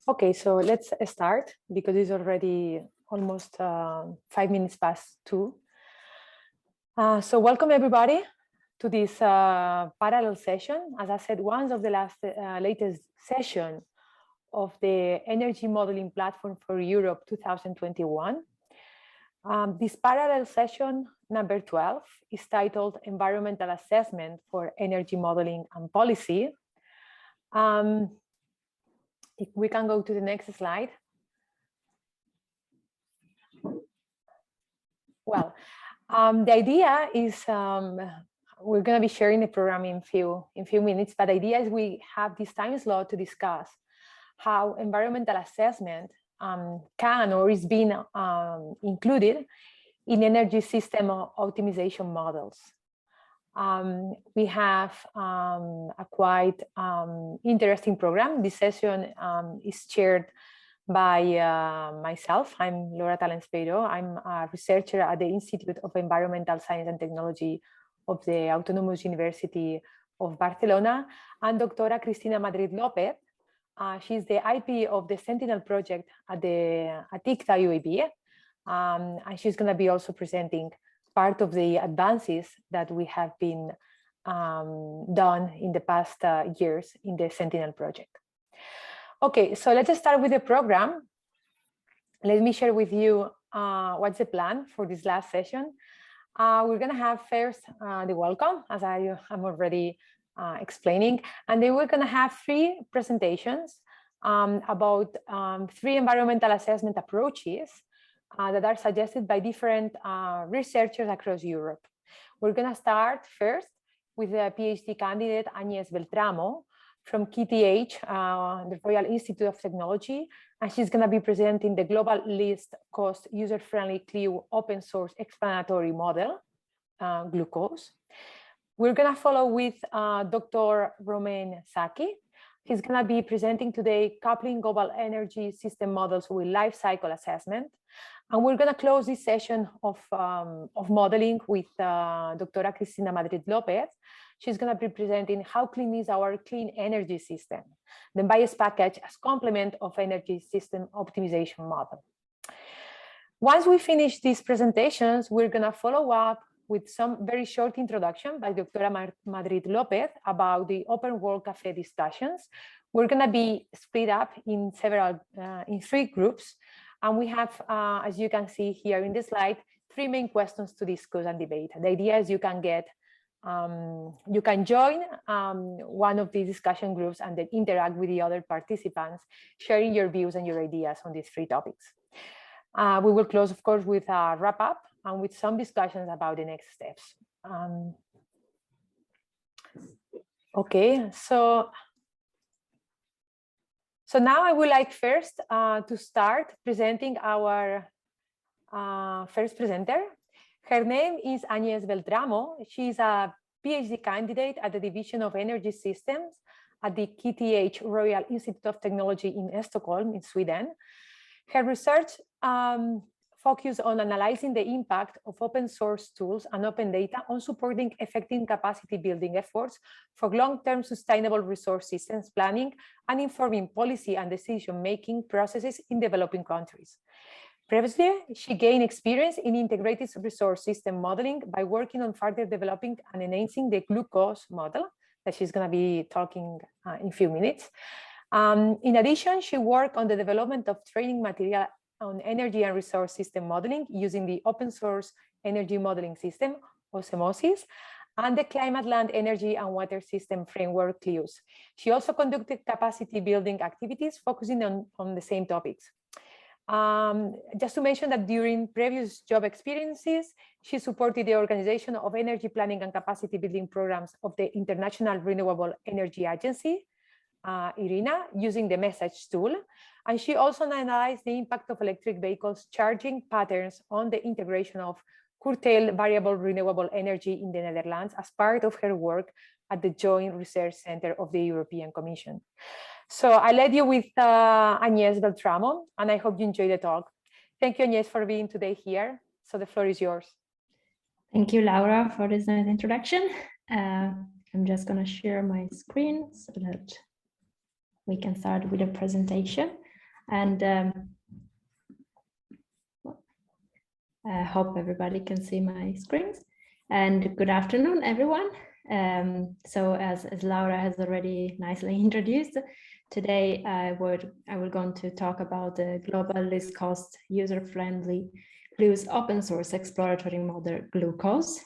Okay, so let's start because it's already almost 5 minutes past 2. So welcome everybody to this parallel session. As I said, one of the latest session of the Energy Modeling Platform for Europe 2021. This parallel session number 12 is titled Environmental Assessment for Energy Modeling and Policy. If we can go to the next slide. Well, the idea is we're going to be sharing the program in few minutes, but the idea is we have this time slot to discuss how environmental assessment can or is being included in energy system optimization models. We have a quite interesting program. This session is chaired by myself. I'm Laura Talens-Peiró. I'm a researcher at the Institute of Environmental Science and Technology of the Autonomous University of Barcelona, and Dr. Cristina Madrid López. She's the IP of the Sentinel project at ICTA UAB, and she's going to be also presenting part of the advances that we have been done in the past years in the Sentinel project. Okay, so let's start with the program. Let me share with you what's the plan for this last session. We're going to have first the welcome, as I am already explaining, and then we're going to have 3 presentations about 3 environmental assessment approaches that are suggested by different researchers across Europe. We're going to start first with the PhD candidate Agnès Beltramo from KTH, the Royal Institute of Technology, and she's going to be presenting the global least cost user-friendly CLIO open source explanatory model, glucose. We're going to follow with Dr. Romain Saki. He's going to be presenting today coupling global energy system models with life cycle assessment. And we're going to close this session of modeling with Dr. Cristina Madrid López. She's going to be presenting how clean is our clean energy system, the bias package as complement of energy system optimization model. Once we finish these presentations, we're going to follow up with some very short introduction by Dr. Madrid López about the Open World Cafe discussions. We're going to be split up in 3 groups. And we have, as you can see here in the slide, 3 main questions to discuss and debate. The idea is you can join one of these discussion groups and then interact with the other participants, sharing your views and your ideas on these 3 topics. We will close, of course, with a wrap up and with some discussions about the next steps. Okay, so now I would like first to start presenting our first presenter. Her name is Agnès Beltramo. She's a PhD candidate at the Division of Energy Systems at the KTH Royal Institute of Technology in Stockholm, in Sweden. Her research focused on analyzing the impact of open source tools and open data on supporting effective capacity building efforts for long-term sustainable resource systems planning and informing policy and decision-making processes in developing countries. Previously, she gained experience in integrated resource system modeling by working on further developing and enhancing the glucose model that she's going to be talking in a few minutes. In addition, she worked on the development of training material on energy and resource system modeling using the open source energy modeling system, Osmosis, and the Climate Land Energy and Water System Framework, CLIOS. She also conducted capacity building activities focusing on the same topics. Just to mention that during previous job experiences, she supported the organization of energy planning and capacity building programs of the International Renewable Energy Agency, IRENA, using the message tool. And she also analyzed the impact of electric vehicles charging patterns on the integration of curtailed variable renewable energy in the Netherlands as part of her work at the Joint Research Center of the European Commission. So I led you with Agnès Beltramo, and I hope you enjoy the talk. Thank you, Agnès, for being today here. So the floor is yours. Thank you, Laura, for this nice introduction. I'm just going to share my screen so that we can start with the presentation. And I hope everybody can see my screens. And good afternoon, everyone. So as Laura has already nicely introduced, today I will going to talk about the global least cost, user-friendly, GLUE's open source exploratory model Glucose.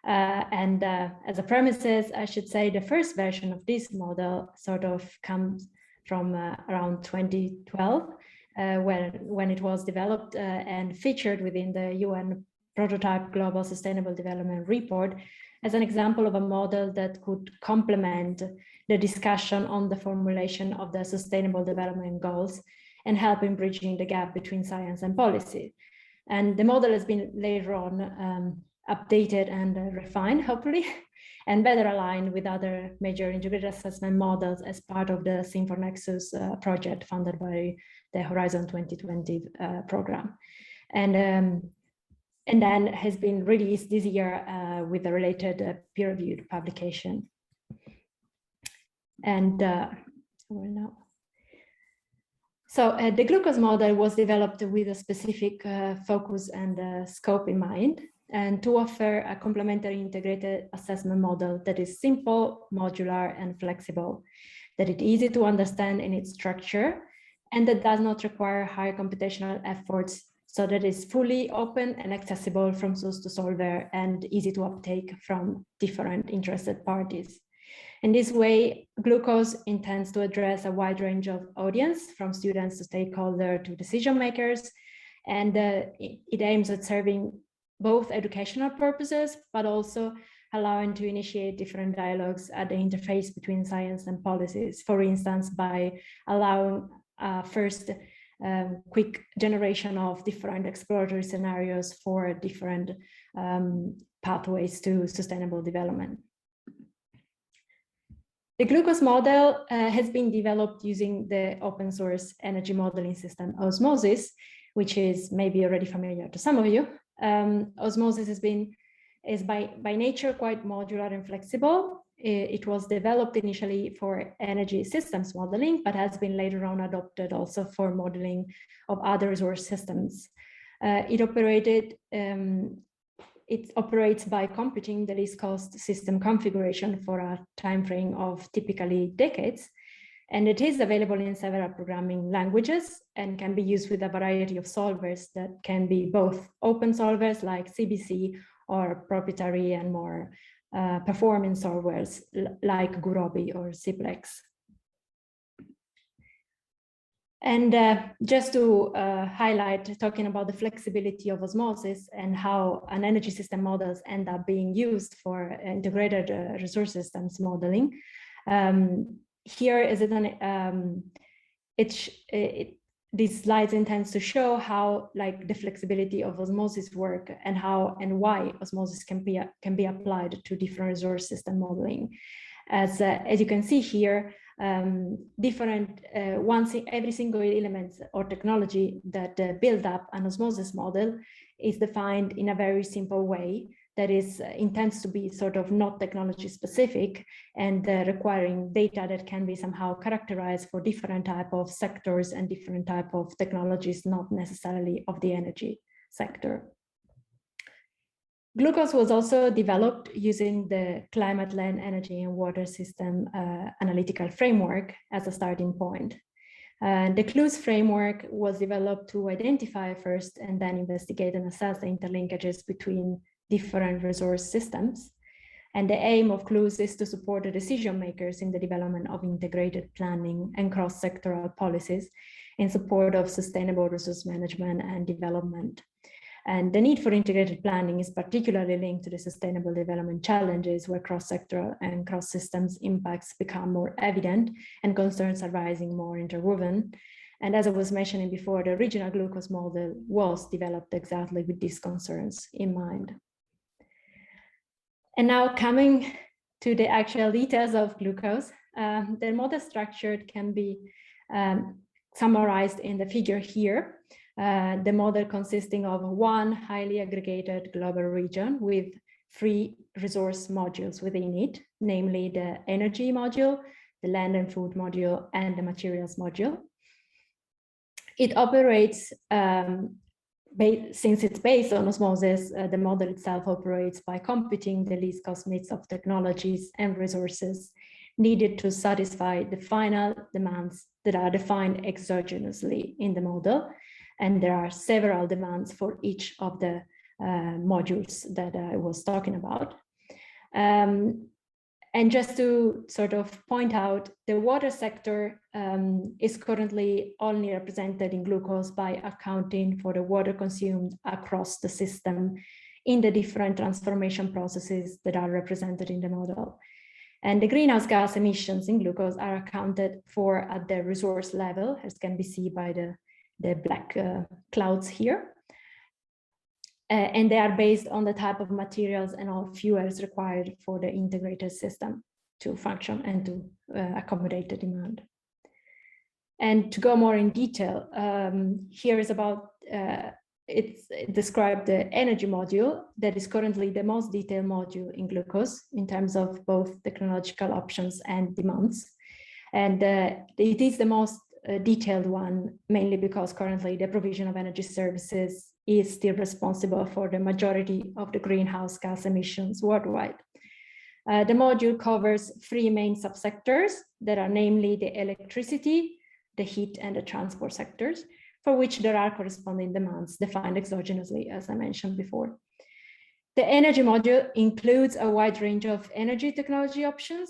As a premises, I should say the first version of this model sort of comes from around 2012, when it was developed and featured within the UN Prototype Global Sustainable Development Report as an example of a model that could complement the discussion on the formulation of the Sustainable Development Goals and help in bridging the gap between science and policy. And the model has been later on updated and refined, hopefully, and better aligned with other major integrated assessment models as part of the SIM4Nexus project funded by the Horizon 2020 program. And then has been released this year with a related peer-reviewed publication. And So the Glucose model was developed with a specific focus and scope in mind, and to offer a complementary integrated assessment model that is simple, modular, and flexible, that is easy to understand in its structure, and that does not require high computational efforts, so that it's fully open and accessible from source to solver and easy to uptake from different interested parties. In this way, Glucose intends to address a wide range of audience, from students to stakeholders to decision makers, and it aims at serving both educational purposes, but also allowing to initiate different dialogues at the interface between science and policies, for instance, by allowing first quick generation of different exploratory scenarios for different pathways to sustainable development. The Glucose model has been developed using the open source energy modeling system Osmosis, which is maybe already familiar to some of you. Osmosis is by nature quite modular and flexible. It was developed initially for energy systems modeling, but has been later on adopted also for modeling of other resource systems. It operates by computing the least cost system configuration for a time frame of typically decades. And it is available in several programming languages and can be used with a variety of solvers that can be both open solvers like CBC or proprietary and more performing solvers like Gurobi or Ciplex. And just to highlight, talking about the flexibility of Osmosis and how an energy system models end up being used for integrated resource systems modeling. Here is these slides intends to show how the flexibility of Osmosis work and how and why Osmosis can be applied to different resource system modeling. As you can see here, every single element or technology that build up an Osmosis model is defined in a very simple way that intends to be sort of not technology specific and requiring data that can be somehow characterized for different type of sectors and different type of technologies, not necessarily of the energy sector. Glucose was also developed using the Climate Land Energy and Water System analytical framework as a starting point. The CLUES framework was developed to identify first and then investigate and assess the interlinkages between different resource systems. And the aim of CLUES is to support the decision makers in the development of integrated planning and cross-sectoral policies in support of sustainable resource management and development. And the need for integrated planning is particularly linked to the sustainable development challenges where cross-sectoral and cross-systems impacts become more evident and concerns are rising more interwoven. And as I was mentioning before, the original Glucose model was developed exactly with these concerns in mind. And now coming to the actual details of Glucose, the model structure can be summarized in the figure here. The model consisting of one highly aggregated global region with 3 resource modules within it, namely the energy module, the land and food module, and the materials module. It operates, since it's based on osmosis, the model itself operates by computing the least cost mix of technologies and resources needed to satisfy the final demands that are defined exogenously in the model. And there are several demands for each of the modules that I was talking about. And just to sort of point out, the water sector is currently only represented in glucose by accounting for the water consumed across the system in the different transformation processes that are represented in the model. And the greenhouse gas emissions in glucose are accounted for at the resource level, as can be seen by the black clouds here. And they are based on the type of materials and all fuels required for the integrated system to function and to accommodate the demand. And to go more in detail, here is about, it's described the energy module that is currently the most detailed module in glucose in terms of both technological options and demands. And it is the most detailed one, mainly because currently the provision of energy services is still responsible for the majority of the greenhouse gas emissions worldwide. The module covers three main subsectors that are namely the electricity, the heat, and the transport sectors, for which there are corresponding demands defined exogenously, as I mentioned before. The energy module includes a wide range of energy technology options,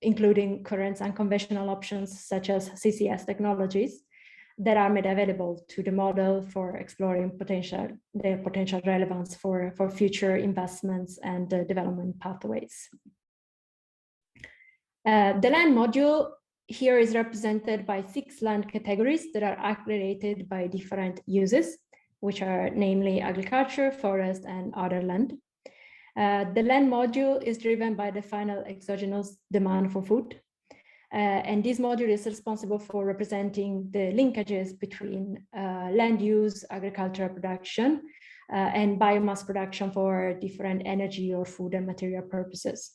including current and conventional options such as CCS technologies that are made available to the model for exploring their potential relevance for future investments and development pathways. The land module here is represented by 6 land categories that are aggregated by different uses, which are namely agriculture, forest, and other land. The land module is driven by the final exogenous demand for food. And this module is responsible for representing the linkages between land use, agricultural production, and biomass production for different energy or food and material purposes.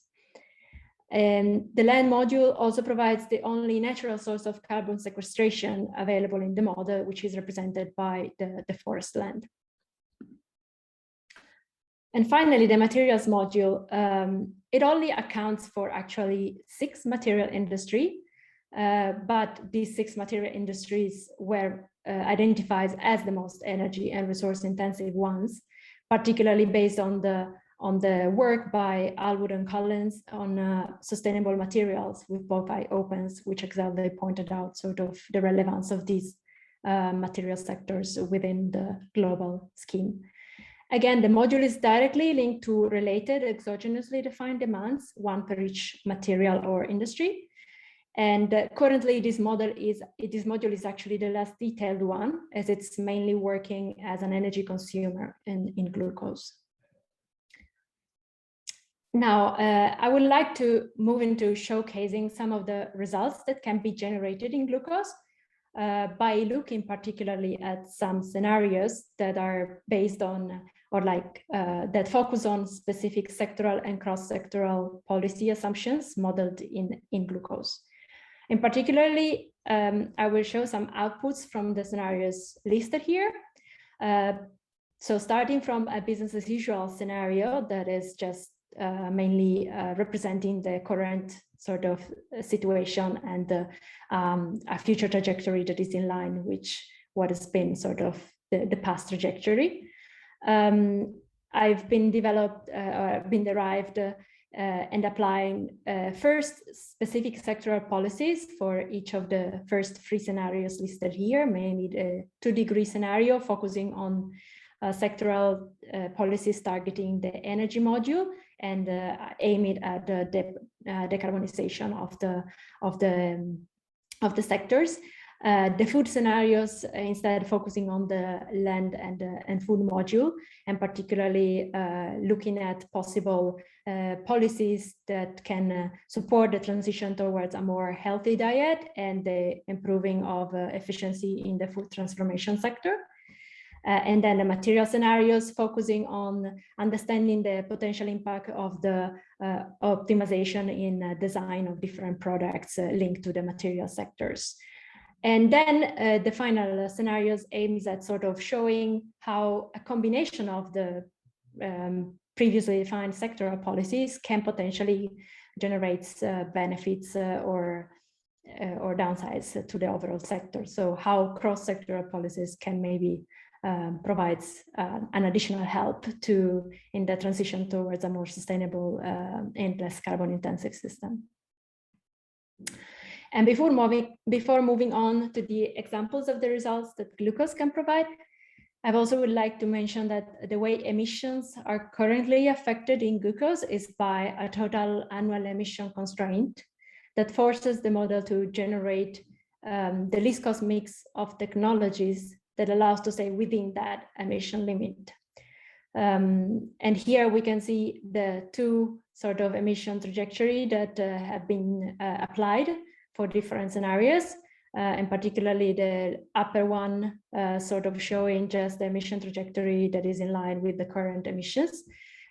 And the land module also provides the only natural source of carbon sequestration available in the model, which is represented by the forest land. And finally, the materials module, it only accounts for actually 6 material industry, but these 6 material industries were identified as the most energy and resource intensive ones, particularly based on the work by Alwood and Collins on sustainable materials with both eye opens, which exactly pointed out sort of the relevance of these material sectors within the global scheme. Again, the module is directly linked to related exogenously defined demands, one per each material or industry. And currently this module is actually the less detailed one, as it's mainly working as an energy consumer in glucose. Now, I would like to move into showcasing some of the results that can be generated in glucose by looking particularly at some scenarios that are based on or that focus on specific sectoral and cross-sectoral policy assumptions modeled in glucose. And particularly, I will show some outputs from the scenarios listed here. So starting from a business as usual scenario that is just mainly representing the current sort of situation and a future trajectory that is in line with what has been sort of the past trajectory. I've been derived and applying first specific sectoral policies for each of the first 3 scenarios listed here, mainly the 2-degree scenario focusing on sectoral policies targeting the energy module and aiming at the decarbonization of the sectors. The food scenarios instead focusing on the land and food module, and particularly looking at possible policies that can support the transition towards a more healthy diet and the improving of efficiency in the food transformation sector. And then the material scenarios focusing on understanding the potential impact of the optimization in design of different products linked to the material sectors. And then the final scenarios aims at sort of showing how a combination of the previously defined sectoral policies can potentially generate benefits or downsides to the overall sector. So how cross-sectoral policies can maybe provide an additional help in the transition towards a more sustainable and less carbon-intensive system. And before moving on to the examples of the results that glucose can provide, I also would like to mention that the way emissions are currently affected in glucose is by a total annual emission constraint that forces the model to generate the least cost mix of technologies that allows to stay within that emission limit. And here we can see the two sort of emission trajectory that have been applied for different scenarios, and particularly the upper one sort of showing just the emission trajectory that is in line with the current emissions,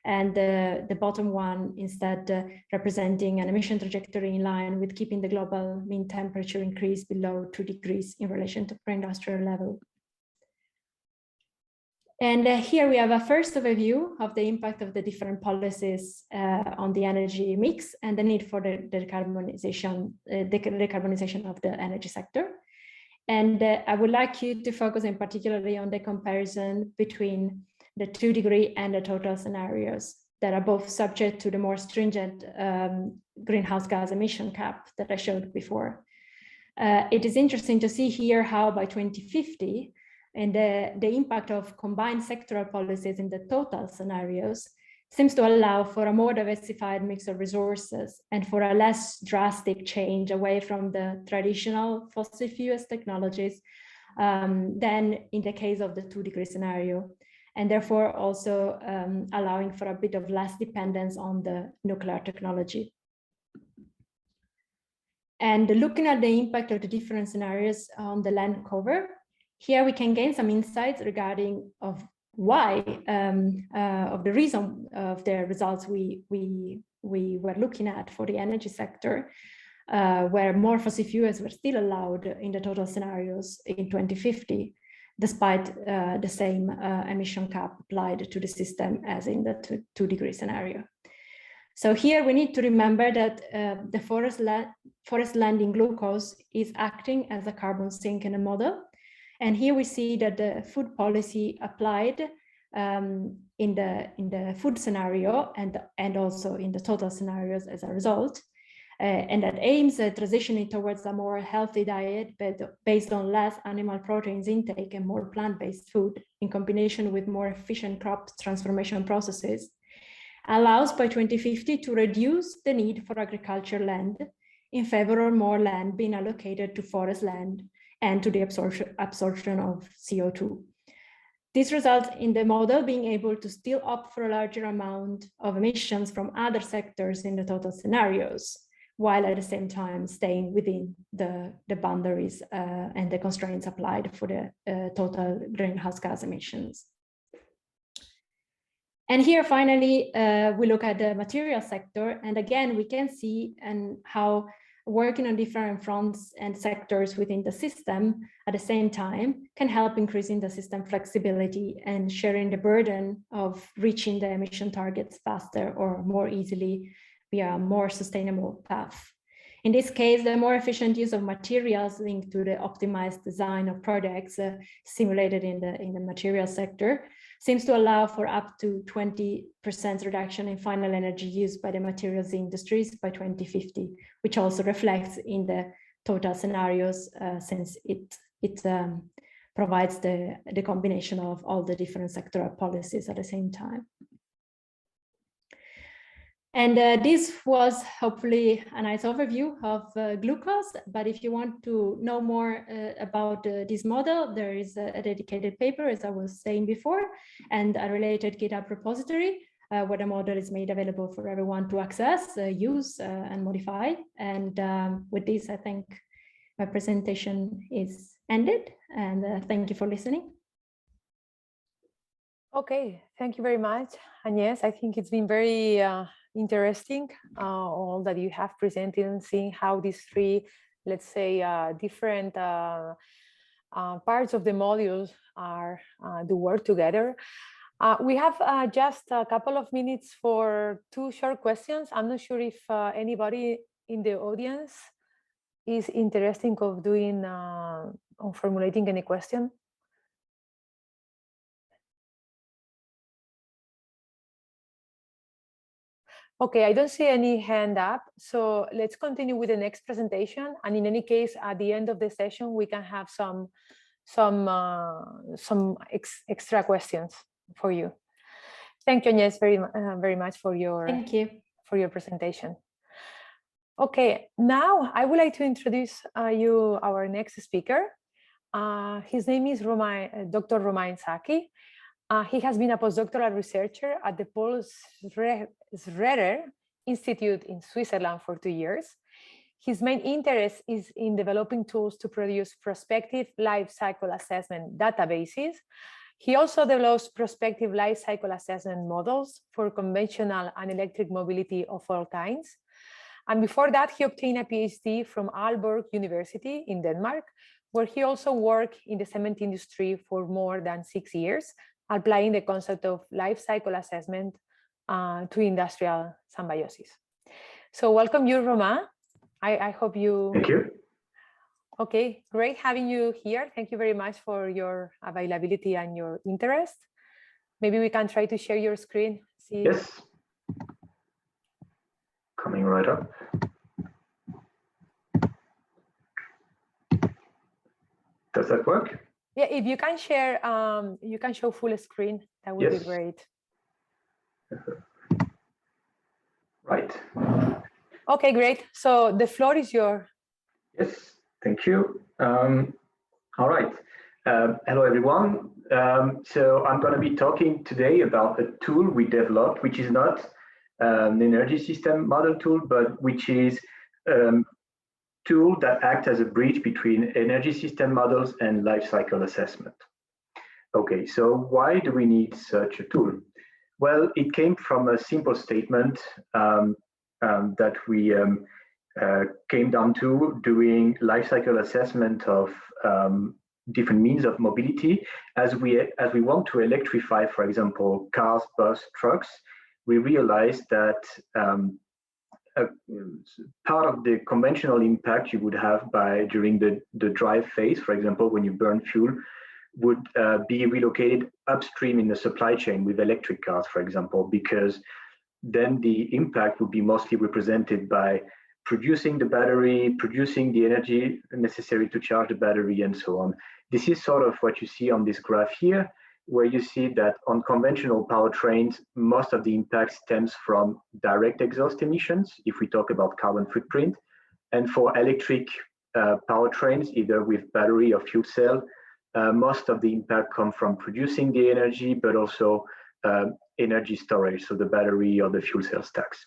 and the bottom one instead representing an emission trajectory in line with keeping the global mean temperature increase below 2 degrees in relation to pre-industrial level. And here we have a first overview of the impact of the different policies on the energy mix and the need for the decarbonization of the energy sector. And I would like you to focus in particularly on the comparison between the 2-degree and the total scenarios that are both subject to the more stringent greenhouse gas emission cap that I showed before. It is interesting to see here how by 2050, and the impact of combined sectoral policies in the total scenarios seems to allow for a more diversified mix of resources and for a less drastic change away from the traditional fossil fuels technologies than in the case of the 2-degree scenario, and therefore also allowing for a bit of less dependence on the nuclear technology. And looking at the impact of the different scenarios on the land cover, here we can gain some insights regarding of why, of the reason of the results we were looking at for the energy sector, where more fossil fuels were still allowed in the total scenarios in 2050, despite the same emission cap applied to the system as in the 2-degree scenario. So here we need to remember that the forest land in glucose is acting as a carbon sink in the model. And here we see that the food policy applied in the food scenario and also in the total scenarios as a result, and that aims at transitioning towards a more healthy diet based on less animal proteins intake and more plant-based food in combination with more efficient crop transformation processes, allows by 2050 to reduce the need for agricultural land in favor of more land being allocated to forest land and to the absorption of CO2. This results in the model being able to still opt for a larger amount of emissions from other sectors in the total scenarios, while at the same time staying within the boundaries and the constraints applied for the total greenhouse gas emissions. And here, finally, we look at the material sector. And again, we can see how working on different fronts and sectors within the system at the same time can help increasing the system flexibility and sharing the burden of reaching the emission targets faster or more easily via a more sustainable path. In this case, the more efficient use of materials linked to the optimized design of products simulated in the material sector seems to allow for up to 20% reduction in final energy used by the materials industries by 2050, which also reflects in the total scenarios since it provides the combination of all the different sectoral policies at the same time. And this was hopefully a nice overview of glucose, but if you want to know more about this model, there is a dedicated paper, as I was saying before, and a related GitHub repository where the model is made available for everyone to access, use, and modify. And with this, I think my presentation is ended, and thank you for listening. Okay, thank you very much, Agnes. I think it's been very interesting, all that you have presented and seeing how these three let's say, different parts of the modules are do work together. We have just a couple of minutes for 2 short questions. I'm not sure if anybody in the audience is interested of doing or formulating any question. Okay, I don't see any hand up, so let's continue with the next presentation. And in any case, at the end of the session, we can have some extra questions for you. Thank you, Agnes, very much for your presentation. Okay, now I would like to introduce you our next speaker. His name is Dr. Romain Saki. He has been a postdoctoral researcher at the Paul Scherrer Institute in Switzerland for 2 years. His main interest is in developing tools to produce prospective life cycle assessment databases. He also develops prospective life cycle assessment models for conventional and electric mobility of all kinds. And before that, he obtained a PhD from Aalborg University in Denmark, where he also worked in the cement industry for more than 6 years, applying the concept of life cycle assessment to industrial symbiosis. So welcome you, Romain. I hope you... Thank you. Okay, great having you here. Thank you very much for your availability and your interest. Maybe we can try to share your screen. See. Yes. Coming right up. Does that work? Yeah, if you can share, you can show full screen. That would be great. Right. Okay, great. So the floor is yours. Yes, thank you. All right. Hello, everyone. So I'm going to be talking today about a tool we developed, which is not an energy system model tool, but which is tool that acts as a bridge between energy system models and life cycle assessment. Okay, so why do we need such a tool? Well, it came from a simple statement that we came down to doing life cycle assessment of different means of mobility. As we want to electrify, for example, cars, bus, trucks, we realized that part of the conventional impact you would have during the drive phase, for example, when you burn fuel, would be relocated upstream in the supply chain with electric cars, for example, because then the impact would be mostly represented by producing the battery, producing the energy necessary to charge the battery, and so on. This is sort of what you see on this graph here, where you see that on conventional powertrains, most of the impact stems from direct exhaust emissions, if we talk about carbon footprint. And for electric powertrains, either with battery or fuel cell, most of the impact comes from producing the energy, but also energy storage, so the battery or the fuel cell stacks.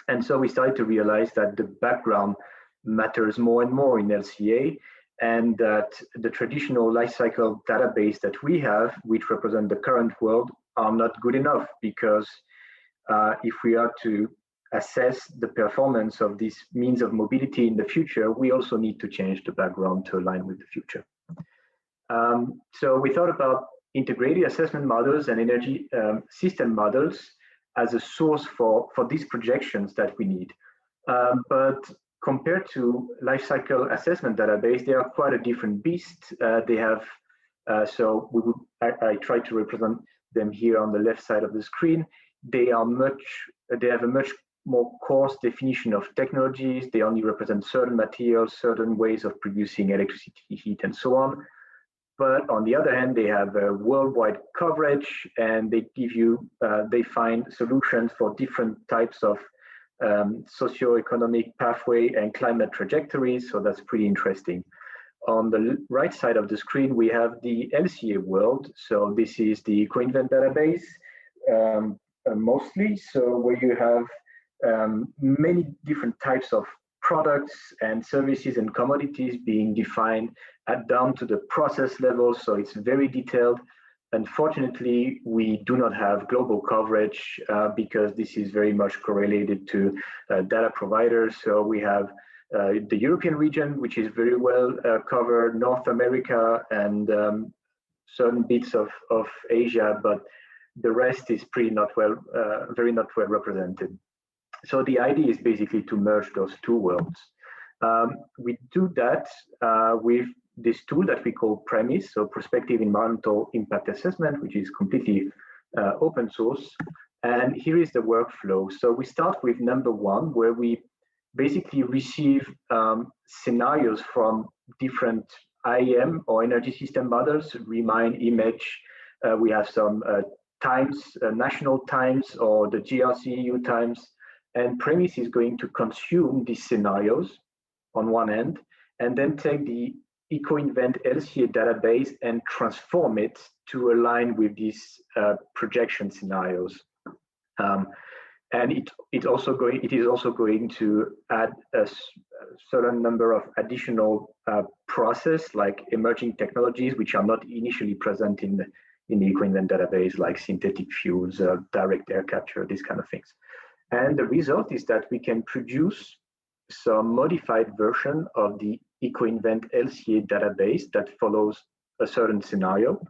And so we started to realize that the background matters more and more in LCA, and that the traditional life cycle database that we have, which represent the current world, are not good enough, because if we are to assess the performance of these means of mobility in the future, we also need to change the background to align with the future. So we thought about integrated assessment models and energy system models as a source for these projections that we need. But compared to life cycle assessment database, they are quite a different beast. They have, so I try to represent them here on the left side of the screen. They have a much more coarse definition of technologies. They only represent certain materials, certain ways of producing electricity, heat, and so on. But on the other hand, they have a worldwide coverage, and they give you, they find solutions for different types of socioeconomic pathway and climate trajectories. So that's pretty interesting. On the right side of the screen, we have the LCA world. So this is the co-invent database mostly. So where you have many different types of products and services and commodities being defined down to the process level. So it's very detailed. Unfortunately, we do not have global coverage because this is very much correlated to data providers. So we have the European region, which is very well covered, North America, and certain bits of Asia, but the rest is pretty not well, very not well represented. So the idea is basically to merge those two worlds. We do that with this tool that we call PREMIS, so Prospective Environmental Impact Assessment, which is completely open source. And here is the workflow. So we start with number one, where we basically receive scenarios from different IEM or energy system models, Remind, Image. We have some times, national times, or the GRC-EU times. And PREMIS is going to consume these scenarios on one end, and then take the EcoInvent LCA database and transform it to align with these projection scenarios. And it is also going to add a certain number of additional process, like emerging technologies, which are not initially present in the EcoInvent database, like synthetic fuels, direct air capture, these kind of things. And the result is that we can produce some modified version of the EcoInvent LCA database that follows a certain scenario.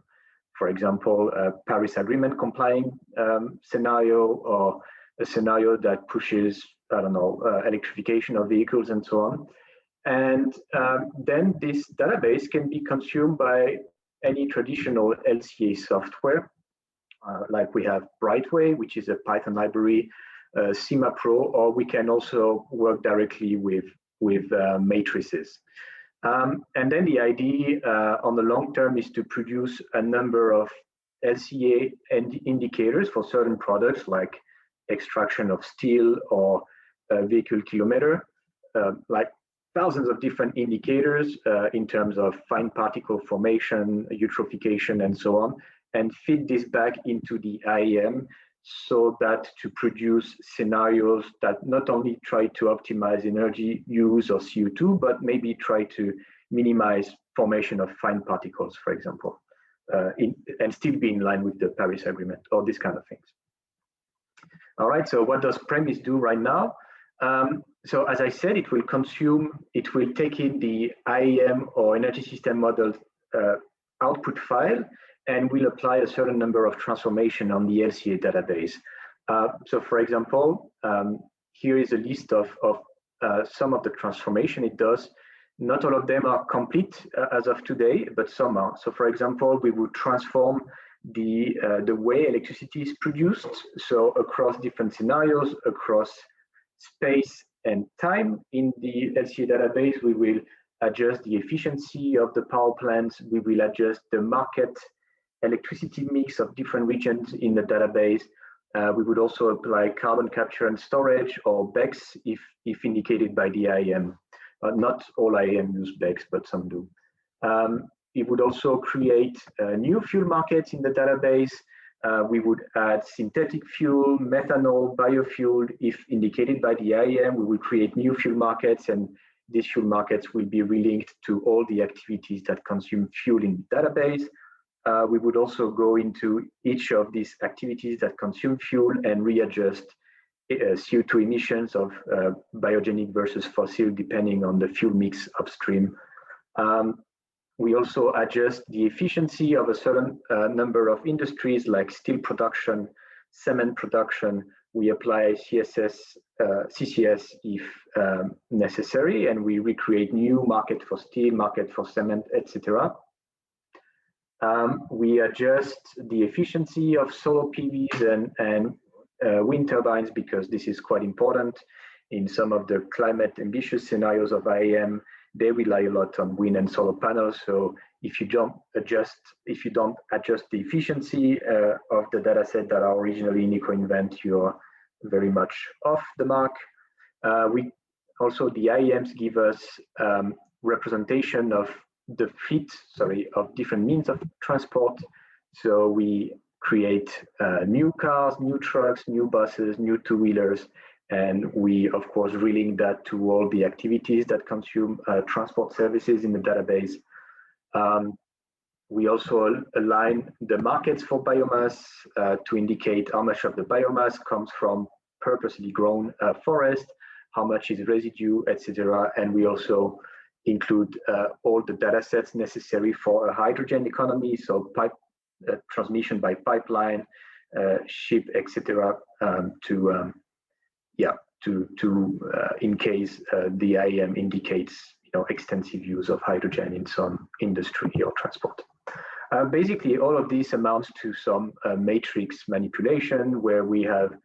For example, a Paris Agreement complying scenario, or a scenario that pushes, I don't know, electrification of vehicles and so on. And then this database can be consumed by any traditional LCA software, like we have Brightway, which is a Python library, CIMA Pro, or we can also work directly with matrices. And then the idea on the long term is to produce a number of LCA indicators for certain products, like extraction of steel or vehicle kilometer, like thousands of different indicators in terms of fine particle formation, eutrophication, and so on, and feed this back into the IEM, so that to produce scenarios that not only try to optimize energy use or CO2, but maybe try to minimize formation of fine particles, for example, and still be in line with the Paris Agreement, or these kind of things. All right, so what does PREMIS do right now? So as I said, it will take in the IEM or energy system model output file, and will apply a certain number of transformation on the LCA database. So for example, here is a list of some of the transformation it does. Not all of them are complete as of today, but some are. So for example, we would transform the way electricity is produced. So across different scenarios, across space and time in the LCA database, we will adjust the efficiency of the power plants. We will adjust the market electricity mix of different regions in the database. We would also apply carbon capture and storage, or BECCS, if indicated by the IEM. Not all IEM use BECCS, but some do. It would also create new fuel markets in the database. We would add synthetic fuel, methanol, biofuel. If indicated by the IEM, we will create new fuel markets, and these fuel markets will be relinked to all the activities that consume fuel in the database. We would also go into each of these activities that consume fuel and readjust CO2 emissions of biogenic versus fossil, depending on the fuel mix upstream. We also adjust the efficiency of a certain number of industries, like steel production, cement production. We apply CCS if necessary, and we recreate new market for steel, market for cement, etc. We adjust the efficiency of solar PVs and wind turbines, because this is quite important. In some of the climate ambitious scenarios of IEM, they rely a lot on wind and solar panels. So if you don't adjust the efficiency of the dataset that are originally in EcoInvent, you're very much off the mark. The IEMs give us representation of the fleet, of different means of transport. So we create new cars, new trucks, new buses, new two-wheelers, and we, of course, relink that to all the activities that consume transport services in the database. We also align the markets for biomass to indicate how much of the biomass comes from purposely grown forest, how much is residue, etc. And we also include all the data sets necessary for a hydrogen economy, so pipe transmission by pipeline, ship, etc. In case the IAM indicates extensive use of hydrogen in some industry or transport. Basically, all of this amounts to some matrix manipulation where we have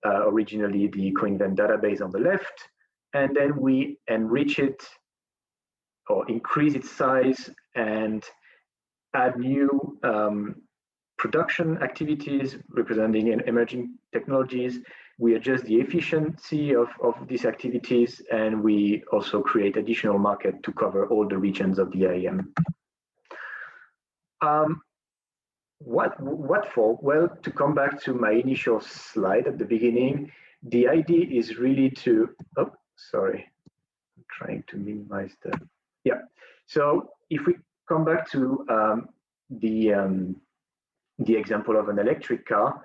originally the co-invent database on the left, and then we enrich it or increase its size and add new production activities representing emerging technologies. We adjust the efficiency of these activities, and we also create additional market to cover all the regions of the IAM. What for? Well, to come back to my initial slide at the beginning, the idea is really to, oh, sorry, I'm trying to minimize the, yeah. So if we come back to the example of an electric car,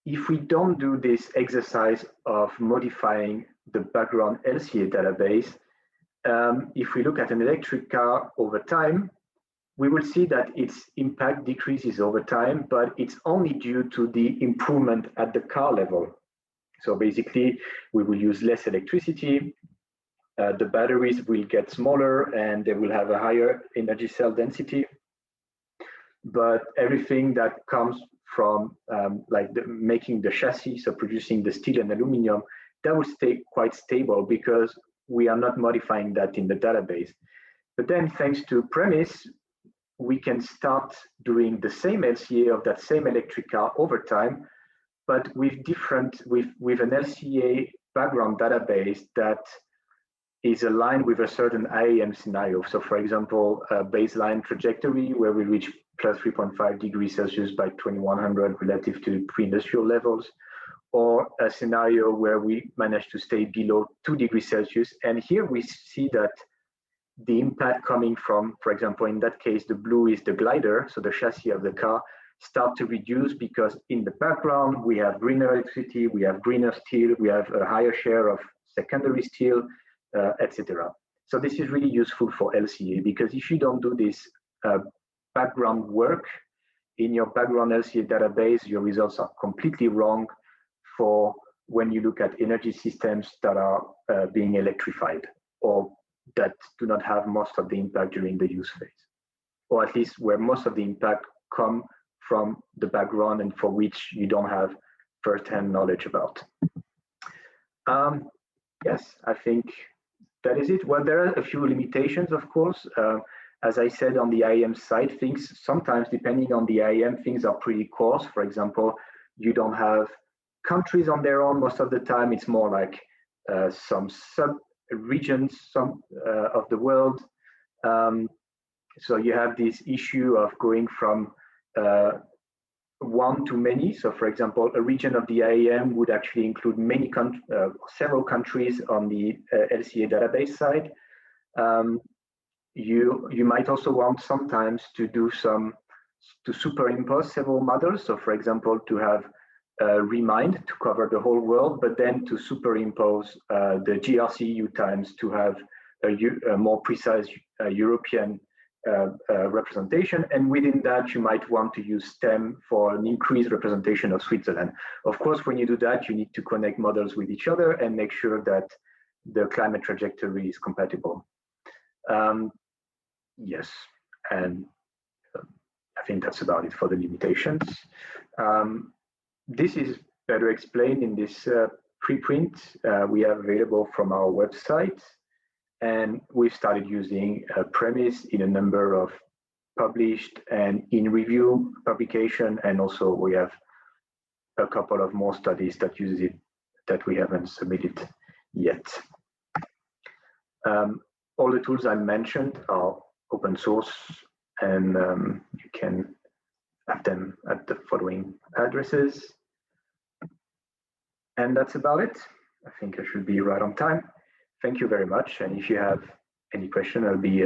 if we don't do this exercise of modifying the background LCA database, if we look at an electric car over time, we will see that its impact decreases over time, but it's only due to the improvement at the car level. So basically, we will use less electricity, the batteries will get smaller, and they will have a higher energy cell density. But everything that comes from making the chassis, so producing the steel and aluminum, that will stay quite stable because we are not modifying that in the database. But then thanks to Premise, we can start doing the same LCA of that same electric car over time, but with an LCA background database that is aligned with a certain IAM scenario. So for example, a baseline trajectory where we reach plus 3.5 degrees Celsius by 2100 relative to pre-industrial levels, or a scenario where we manage to stay below 2 degrees Celsius. And here we see that the impact coming from, for example, in that case, the blue is the glider, so the chassis of the car, start to reduce because in the background, we have greener electricity, we have greener steel, we have a higher share of secondary steel, etc. So this is really useful for LCA because if you don't do this background work in your background LCA database, your results are completely wrong for when you look at energy systems that are being electrified or that do not have most of the impact during the use phase, or at least where most of the impact come from the background and for which you don't have first-hand knowledge about. Yes, I think that is it. Well, there are a few limitations, of course. As I said on the IAM side, things sometimes, depending on the IAM, things are pretty coarse. For example, you don't have countries on their own most of the time. It's more like some sub-regions of the world. So you have this issue of going from one to many. So for example, a region of the IAM would actually include several countries on the LCA database side. You might also want sometimes to superimpose several models. So for example, to have Remind to cover the whole world, but then to superimpose the GRCU times to have a more precise European representation. And within that, you might want to use STEM for an increased representation of Switzerland. Of course, when you do that, you need to connect models with each other and make sure that the climate trajectory is compatible. Yes, and I think that's about it for the limitations. This is better explained in this preprint we have available from our website. And we've started using Premise in a number of published and in review publication. And also we have a couple of more studies that use it that we haven't submitted yet. All the tools I mentioned are open source, and you can have them at the following addresses. And that's about it. I think I should be right on time. Thank you very much. And if you have any question, it'll be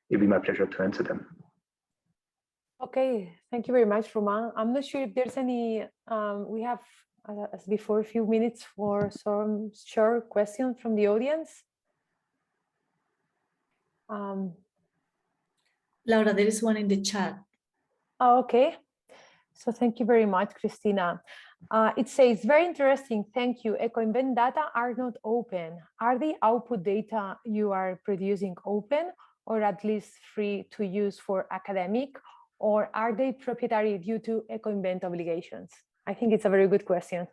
my pleasure to answer them. Okay, thank you very much, Romain. I'm not sure if there's any, we have as before, a few minutes for some short questions from the audience. Laura, there is one in the chat. Oh, okay. So thank you very much, Christina. It says, very interesting, thank you. EcoInvent data are not open. Are the output data you are producing open or at least free to use for academic, or are they proprietary due to EcoInvent obligations? I think it's a very good question.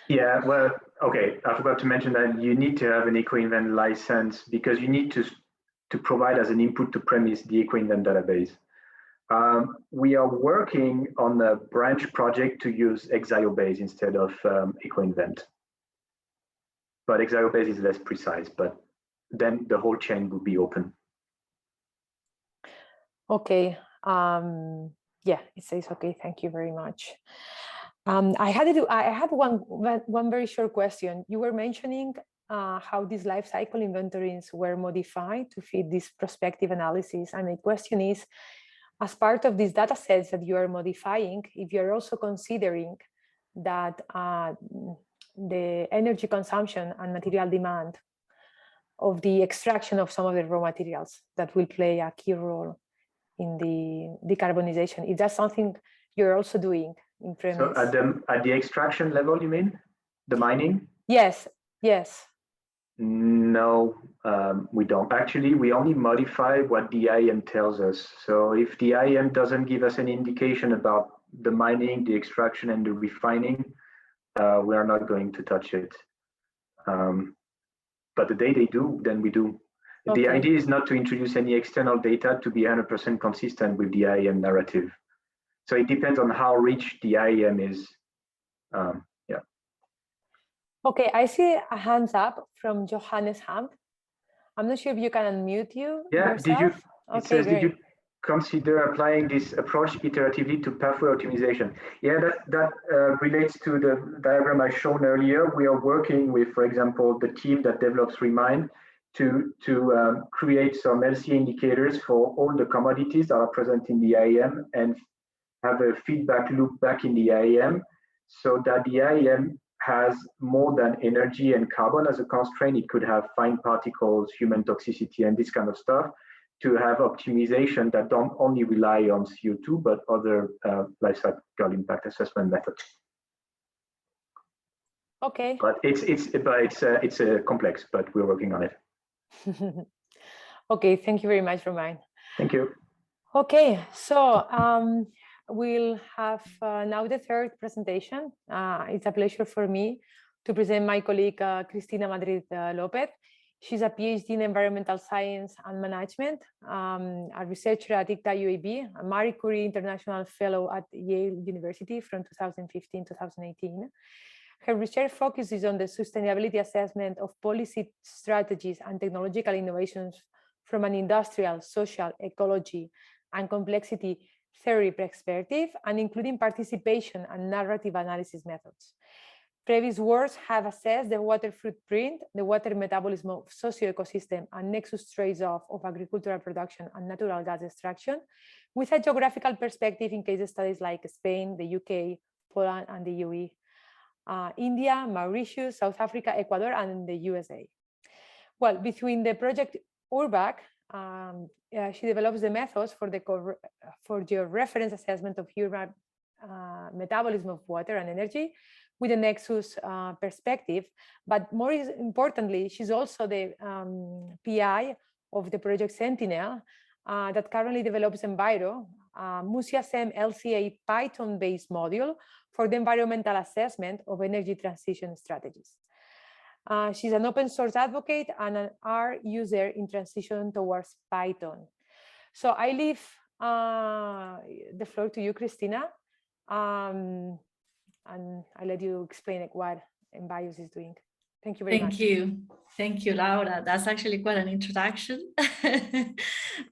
Yeah, well, okay, I forgot to mention that you need to have an EcoInvent license because you need to provide as an input to premise the EcoInvent database. We are working on a branch project to use ExioBase instead of EcoInvent. But ExioBase is less precise, but then the whole chain will be open. Okay. Yeah, it says okay. Thank you very much. I had one very short question. You were mentioning how these life cycle inventories were modified to fit this prospective analysis, and my question is, as part of these data sets that you are modifying, if you're also considering that the energy consumption and material demand of the extraction of some of the raw materials that will play a key role in the decarbonization, if that's something you're also doing in premise. So at the extraction level, you mean? The mining? Yes, yes. No, we don't. Actually, we only modify what the IEM tells us. So if the IEM doesn't give us any indication about the mining, the extraction, and the refining, we are not going to touch it. But the day they do, then we do. Okay. The idea is not to introduce any external data to be 100% consistent with the IEM narrative. So it depends on how rich the IEM is. Yeah. Okay, I see a hands up from Johannes Hamp. I'm not sure if you can unmute you. Yeah, yourself. Did you? Okay, it says, great. did you consider applying this approach iteratively to pathway optimization? Yeah, that relates to the diagram I shown earlier. We are working with, for example, the team that develops Remind to create some LCA indicators for all the commodities that are present in the IEM and have a feedback loop back in the IEM so that the IEM has more than energy and carbon as a constraint. It could have fine particles, human toxicity, and this kind of stuff to have optimization that don't only rely on CO2, but other life cycle impact assessment methods. Okay. But it's complex, but we're working on it. Okay, thank you very much, Romain. Thank you. Okay, so we'll have now the third presentation. It's a pleasure for me to present my colleague, Cristina Madrid Lopez. She's a PhD in environmental science and management, a researcher at ICTA UAB, a Marie Curie International Fellow at Yale University from 2015-2018. Her research focuses on the sustainability assessment of policy strategies and technological innovations from an industrial, social, ecology, and complexity theory perspective, and including participation and narrative analysis methods. Previous works have assessed the water footprint, the water metabolism of socio-ecosystem, and nexus trade-off of agricultural production and natural gas extraction, with a geographical perspective in case studies like Spain, the UK, Poland, and the UE, India, Mauritius, South Africa, Ecuador, and the USA. Well, between the project URBAC, she develops the methods for the georeference assessment of human metabolism of water and energy with a nexus perspective. But more importantly, she's also the PI of the project Sentinel that currently develops Enviro, MusiaSem LCA Python-based module for the environmental assessment of energy transition strategies. She's an open source advocate and an R user in transition towards Python. So I leave the floor to you, Cristina, and I let you explain what Envios is doing. Thank you very much. Thank you, Laura. That's actually quite an introduction.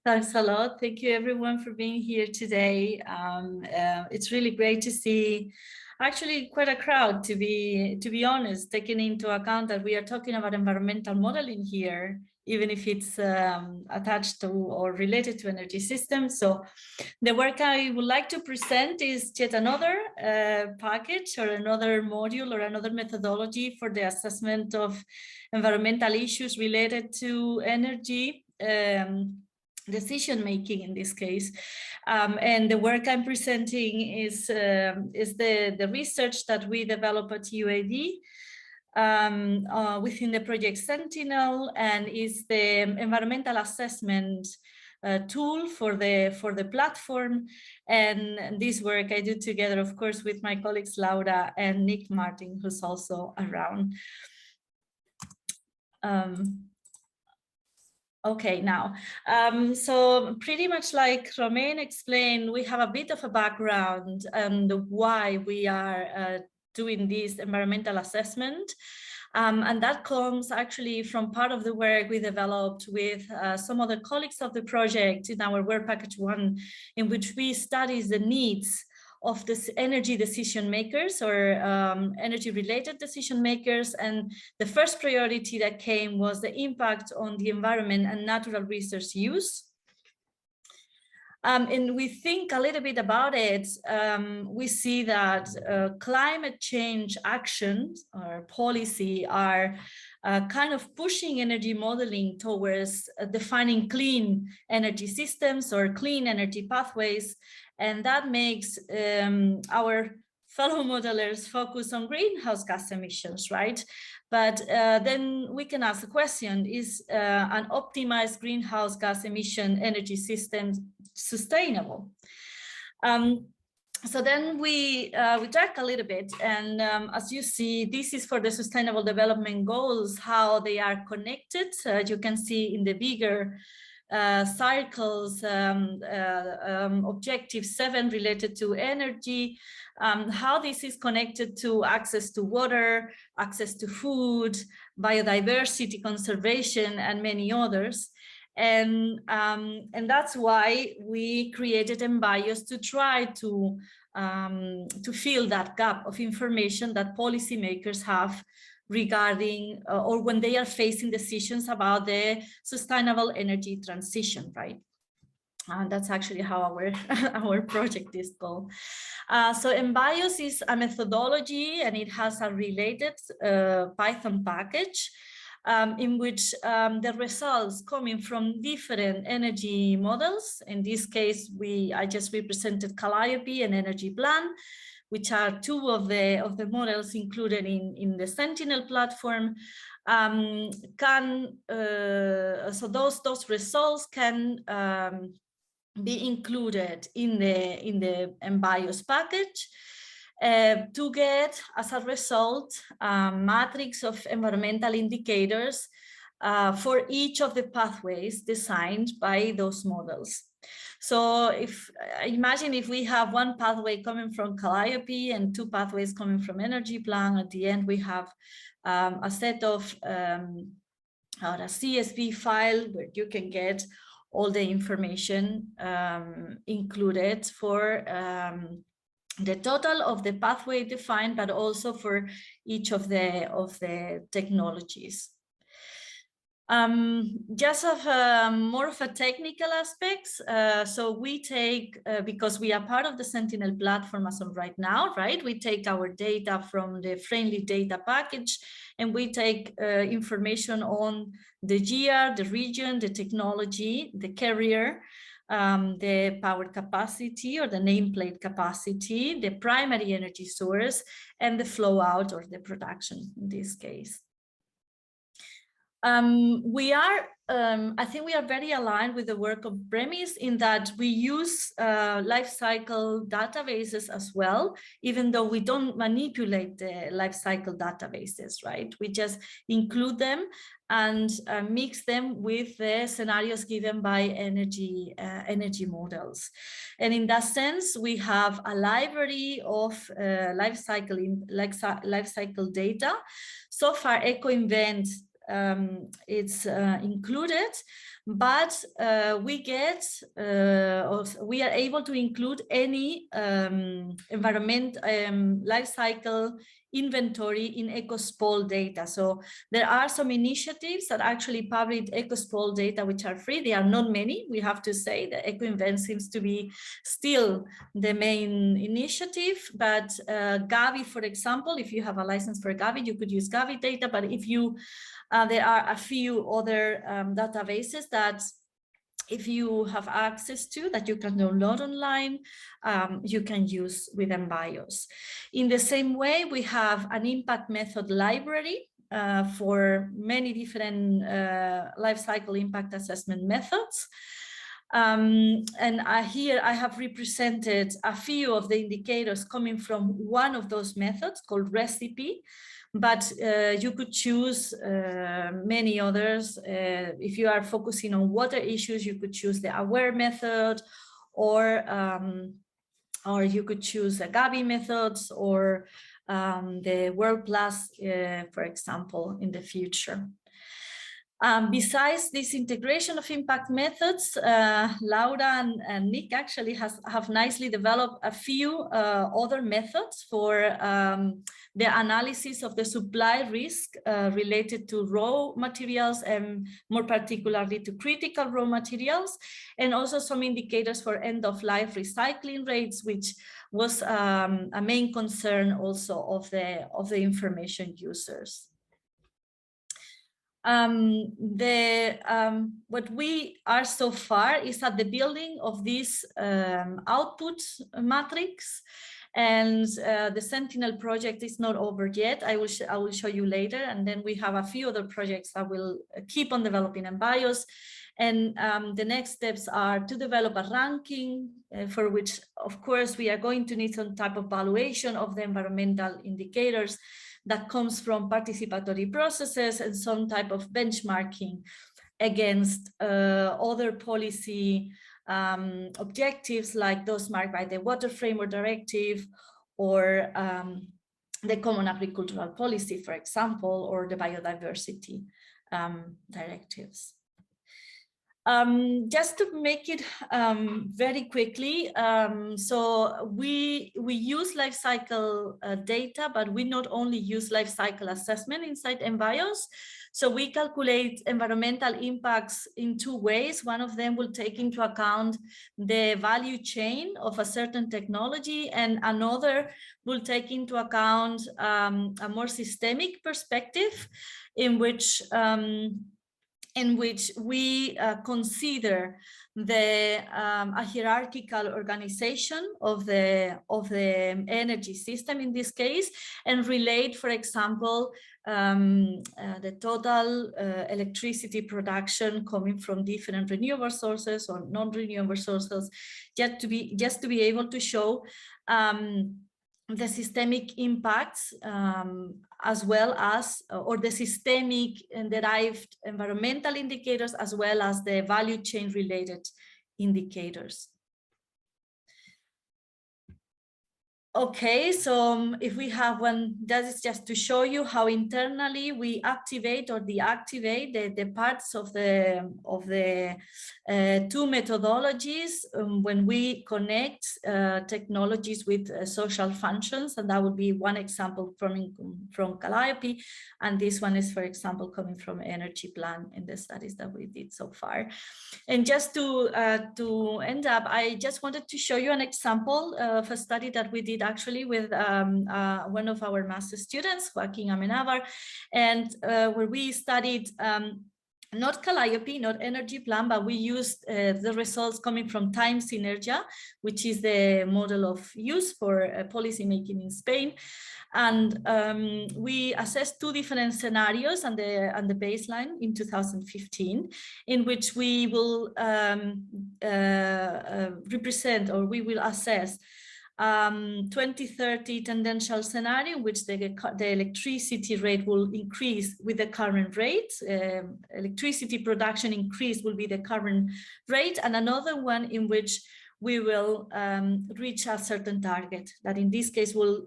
Thanks a lot. Thank you, everyone, for being here today. It's really great to see actually quite a crowd, to be honest, taking into account that we are talking about environmental modeling here even if it's attached to or related to energy systems. So the work I would like to present is yet another package or another module or another methodology for the assessment of environmental issues related to energy decision making in this case. And the work I'm presenting is the research that we develop at UAD within the project Sentinel, and is the environmental assessment tool for the platform. And this work I do together, of course, with my colleagues Laura and Nick Martin, who's also around. Okay, now, so pretty much like Romain explained, we have a bit of a background and why we are doing this environmental assessment. And that comes actually from part of the work we developed with some other colleagues of the project in our work package 1, in which we study the needs of this energy decision makers or energy related decision makers. And the first priority that came was the impact on the environment and natural resource use. And we think a little bit about it, we see that climate change actions or policy are kind of pushing energy modeling towards defining clean energy systems or clean energy pathways. And that makes our fellow modelers focus on greenhouse gas emissions, right? But then we can ask the question, is an optimized greenhouse gas emission energy system sustainable? So then we track a little bit, and as you see, this is for the Sustainable Development Goals, how they are connected. You can see in the bigger cycles, objective 7 related to energy, how this is connected to access to water, access to food, biodiversity conservation, and many others. And that's why we created EMP-E to try to fill that gap of information that policymakers have regarding or when they are facing decisions about the sustainable energy transition, right? And that's actually how our project is called. So EMP-E is a methodology, and it has a related Python package in which the results coming from different energy models. In this case, I just represented Calliope and Energy Plan, which are 2 of the models included in the Sentinel platform. So those results can be included in the EMP-E package to get, as a result, a matrix of environmental indicators for each of the pathways designed by those models. So imagine if we have 1 pathway coming from Calliope and 2 pathways coming from Energy Plan, at the end we have a set of a CSV file where you can get all the information included for the total of the pathway defined, but also for each of the technologies. Just of more of a technical aspects. So we take, because we are part of the Sentinel platform as of right now, right? We take our data from the friendly data package, and we take information on the GR, the region, the technology, the carrier, the power capacity or the nameplate capacity, the primary energy source, and the flow out or the production in this case. I think we are very aligned with the work of Bremis in that we use life cycle databases as well, even though we don't manipulate the life cycle databases, right? We just include them and mix them with the scenarios given by energy models. And in that sense, we have a library of life cycle data. So far, EcoInvent it's included, but we are able to include any environment life cycle inventory in EcoSpol data. So there are some initiatives that actually publish EcoSpol data, which are free. They are not many, we have to say. The EcoInvent seems to be still the main initiative, but Gavi, for example, if you have a license for Gavi, you could use Gavi data, but if you, there are a few other databases that if you have access to, that you can download online, you can use within BIOS. In the same way, we have an impact method library for many different life cycle impact assessment methods. Here I have represented a few of the indicators coming from one of those methods called Recipe, but you could choose many others. If you are focusing on water issues, you could choose the AWARE method, or you could choose the Gavi methods, or the World Plus, for example, in the future. Besides this integration of impact methods, Laura and Nick actually have nicely developed a few other methods for the analysis of the supply risk related to raw materials, and more particularly to critical raw materials, and also some indicators for end-of-life recycling rates, which was a main concern also of the information users. What we are so far is at the building of this output matrix, and the Sentinel project is not over yet. I will show you later, and then we have a few other projects that will keep on developing in BIOS. And the next steps are to develop a ranking for which, of course, we are going to need some type of valuation of the environmental indicators that comes from participatory processes, and some type of benchmarking against other policy objectives, like those marked by the Water Framework Directive, or the Common Agricultural Policy, for example, or the Biodiversity directives. Just to make it very quickly, so we use life cycle data, but we not only use life cycle assessment inside BIOS. So we calculate environmental impacts in two ways. One of them will take into account the value chain of a certain technology, and another will take into account a more systemic perspective in which we consider a hierarchical organization of the energy system in this case, and relate, for example, the total electricity production coming from different renewable sources or non-renewable sources, just to be able to show the systemic impacts, as well as, or the systemic and derived environmental indicators, as well as the value chain related indicators. Okay, so if we have one, that is just to show you how internally we activate or deactivate the parts of the two methodologies when we connect technologies with social functions, and that would be one example from Calliope, and this one is, for example, coming from Energy Plan in the studies that we did so far. And just to end up, I just wanted to show you an example of a study that we did actually with one of our master students, Joaquin Amenabar, and where we studied not Calliope, not Energy Plan, but we used the results coming from Time Synergia, which is the model of use for policy making in Spain. And we assessed two different scenarios and the baseline in 2015, in which we will represent, or we will assess 2030 tendential scenario in which the electricity rate will increase with the current rate. Electricity production increase will be the current rate, and another one in which we will reach a certain target that in this case will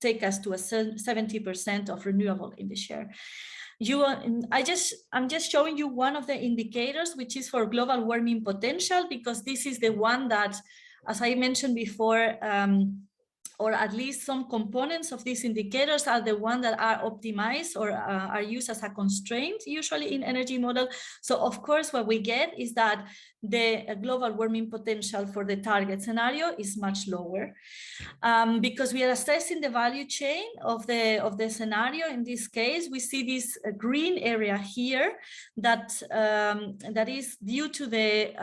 take us to a 70% of renewable in the share. I'm just showing you one of the indicators, which is for global warming potential, because this is the one that, as I mentioned before, or at least some components of these indicators are the ones that are optimized or are used as a constraint usually in energy model. So of course, what we get is that the global warming potential for the target scenario is much lower. Because we are assessing the value chain of the scenario. In this case, we see this green area here that is due to the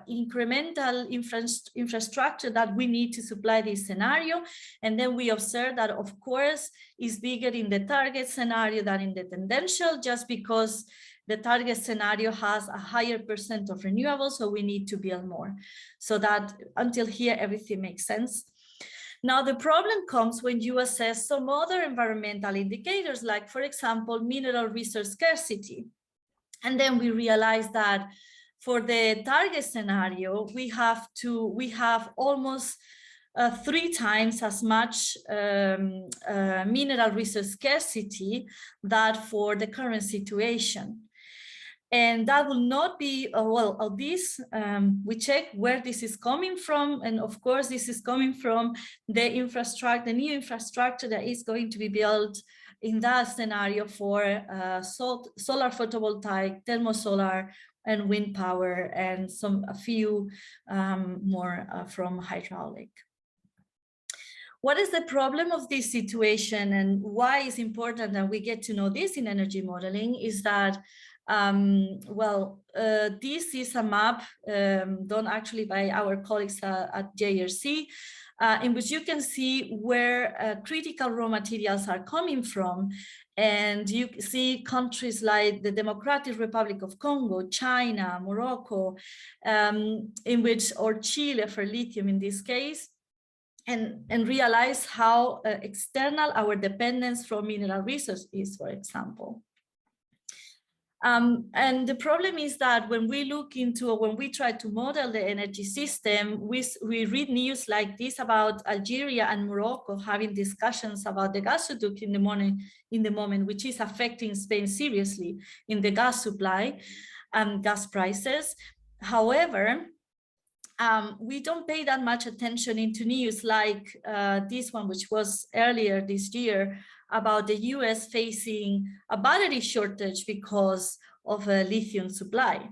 incremental infrastructure that we need to supply this scenario. And then we observe that, of course, is bigger in the target scenario than in the tendential, just because the target scenario has a higher percent of renewables, so we need to build more. So that until here, everything makes sense. Now, the problem comes when you assess some other environmental indicators, like, for example, mineral resource scarcity. And then we realize that for the target scenario, we have almost 3 times as much mineral resource scarcity that for the current situation. And that will not be, we check where this is coming from. And of course, this is coming from the infrastructure, the new infrastructure that is going to be built in that scenario for solar photovoltaic, thermosolar, and wind power, and a few more from hydraulic. What is the problem of this situation, and why it's important that we get to know this in energy modeling is that this is a map done actually by our colleagues at JRC, in which you can see where critical raw materials are coming from. And you see countries like the Democratic Republic of Congo, China, Morocco, or Chile for lithium in this case, and realize how external our dependence from mineral resources is, for example. And the problem is that when we try to model the energy system, we read news like this about Algeria and Morocco having discussions about the gasoduct in the moment, which is affecting Spain seriously in the gas supply and gas prices. However, we don't pay that much attention into news like this one, which was earlier this year, about the US facing a battery shortage because of a lithium supply.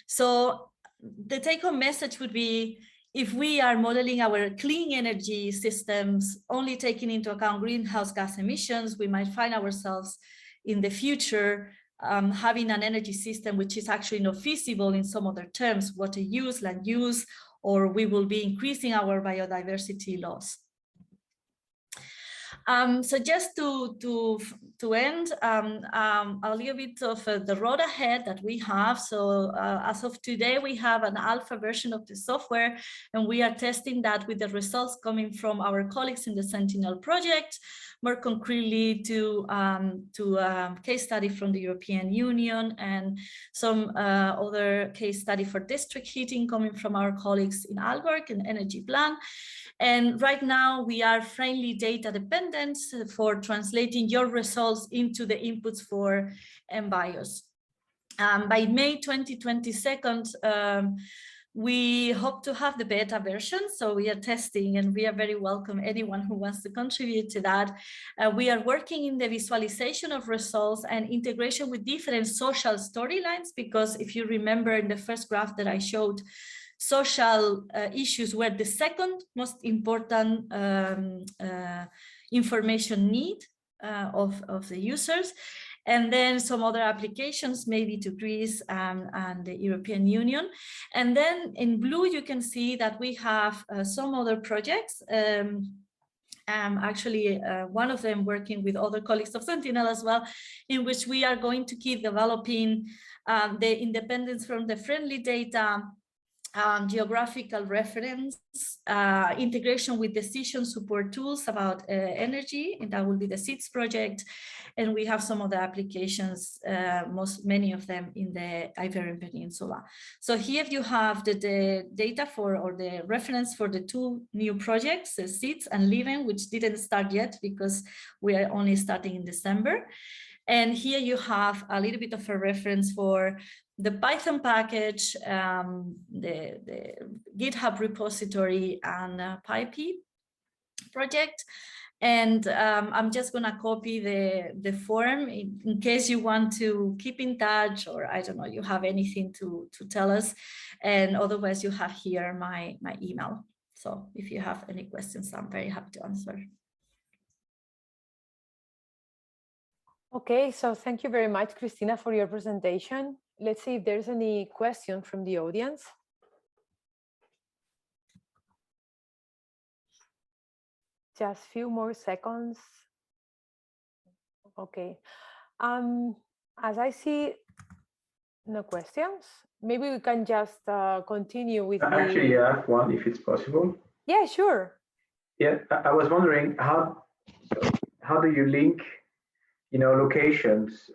So the take-home message would be, if we are modeling our clean energy systems, only taking into account greenhouse gas emissions, we might find ourselves in the future having an energy system which is actually not feasible in some other terms, water use, land use, or we will be increasing our biodiversity loss. So just to end, a little bit of the road ahead that we have. So as of today, we have an alpha version of the software, and we are testing that with the results coming from our colleagues in the Sentinel project, more concretely to case study from the European Union, and some other case study for district heating coming from our colleagues in Aalborg and Energy Plan. And right now we are friendly data dependent for translating your results into the inputs for MBIOS. By May 2022, we hope to have the beta version. So we are testing, and we are very welcome anyone who wants to contribute to that. We are working in the visualization of results and integration with different social storylines, because if you remember in the first graph that I showed, social issues were the second most important information need of the users. And then some other applications, maybe to Greece and the European Union. And then in blue, you can see that we have some other projects. Actually, one of them working with other colleagues of Sentinel as well, in which we are going to keep developing the independence from the friendly data geographical reference, integration with decision support tools about energy, and that will be the SEEDS project. And we have some of the applications, many of them in the Iberian Peninsula. So here you have the data for, or the reference for the two new projects, SEEDS and LIVEN, which didn't start yet because we are only starting in December. And here you have a little bit of a reference for the Python package, the GitHub repository, and PyP project. And I'm just gonna copy the form in case you want to keep in touch, or I don't know, you have anything to tell us. And otherwise you have here my email. So if you have any questions, I'm very happy to answer. Okay, so thank you very much, Cristina, for your presentation. Let's see if there's any question from the audience. Just a few more seconds. Okay. As I see no questions, maybe we can just continue with Actually, I have one, if it's possible. Yeah, sure. Yeah, I was wondering how do you link, you know, locations?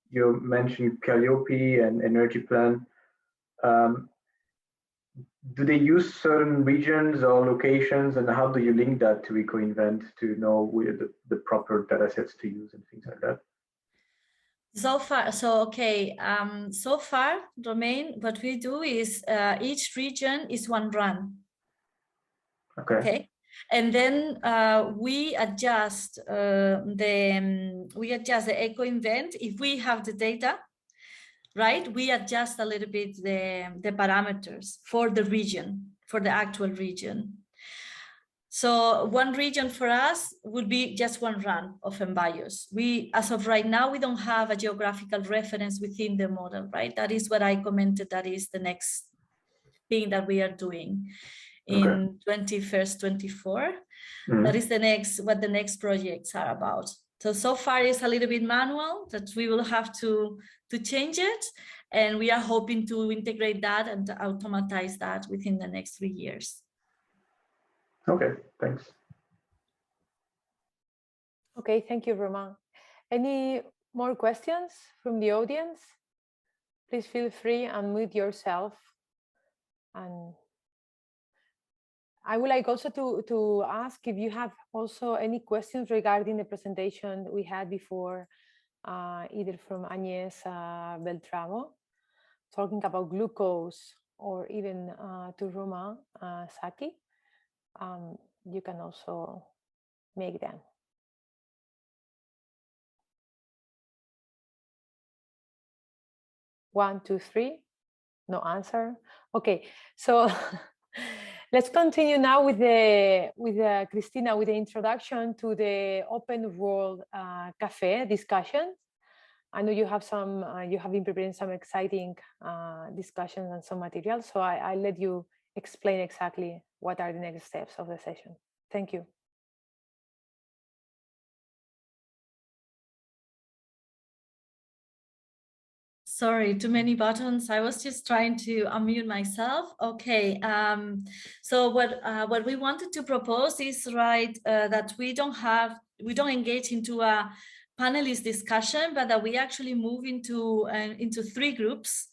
You mentioned Calliope and Energy Plan. Do they use certain regions or locations, and how do you link that to EcoInvent to know where the proper data sets to use and things like that? So far, so far, Romain, what we do is each region is one run. Okay. And then we adjust the EcoInvent if we have the data, right? We adjust a little bit the parameters for the region, for the actual region. So one region for us would be just one run of EMBIOS. We, as of right now, we don't have a geographical reference within the model, right? That is what I commented. That is the next thing that we are doing in 21st, 24. That is what the next projects are about. So far it's a little bit manual that we will have to change it. And we are hoping to integrate that and automatize that within the next 3 years. Okay, thanks. Okay, thank you, Romain. Any more questions from the audience? Please feel free and unmute yourself. And I would like also to ask if you have also any questions regarding the presentation we had before, either from Agnes Beltramo, talking about glucose, or even to Romain Saki. You can also make them. One, two, three, no answer. Okay, so let's continue now with Cristina, with the introduction to the Open World Cafe discussion. I know you have you have been preparing some exciting discussions and some material, so I let you explain exactly what are the next steps of the session. Thank you. Sorry, too many buttons. I was just trying to unmute myself. Okay, so what we wanted to propose is that we don't engage into a panelist discussion, but that we actually move into 3 groups.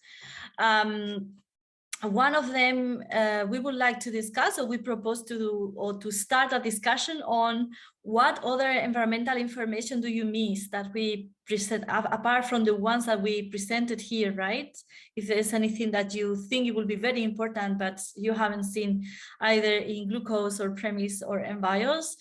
One of them we would like to discuss, or we propose to start a discussion on what other environmental information do you miss that we present, apart from the ones that we presented here, right? If there's anything that you think it will be very important, but you haven't seen either in glucose or premise or EMBIOS.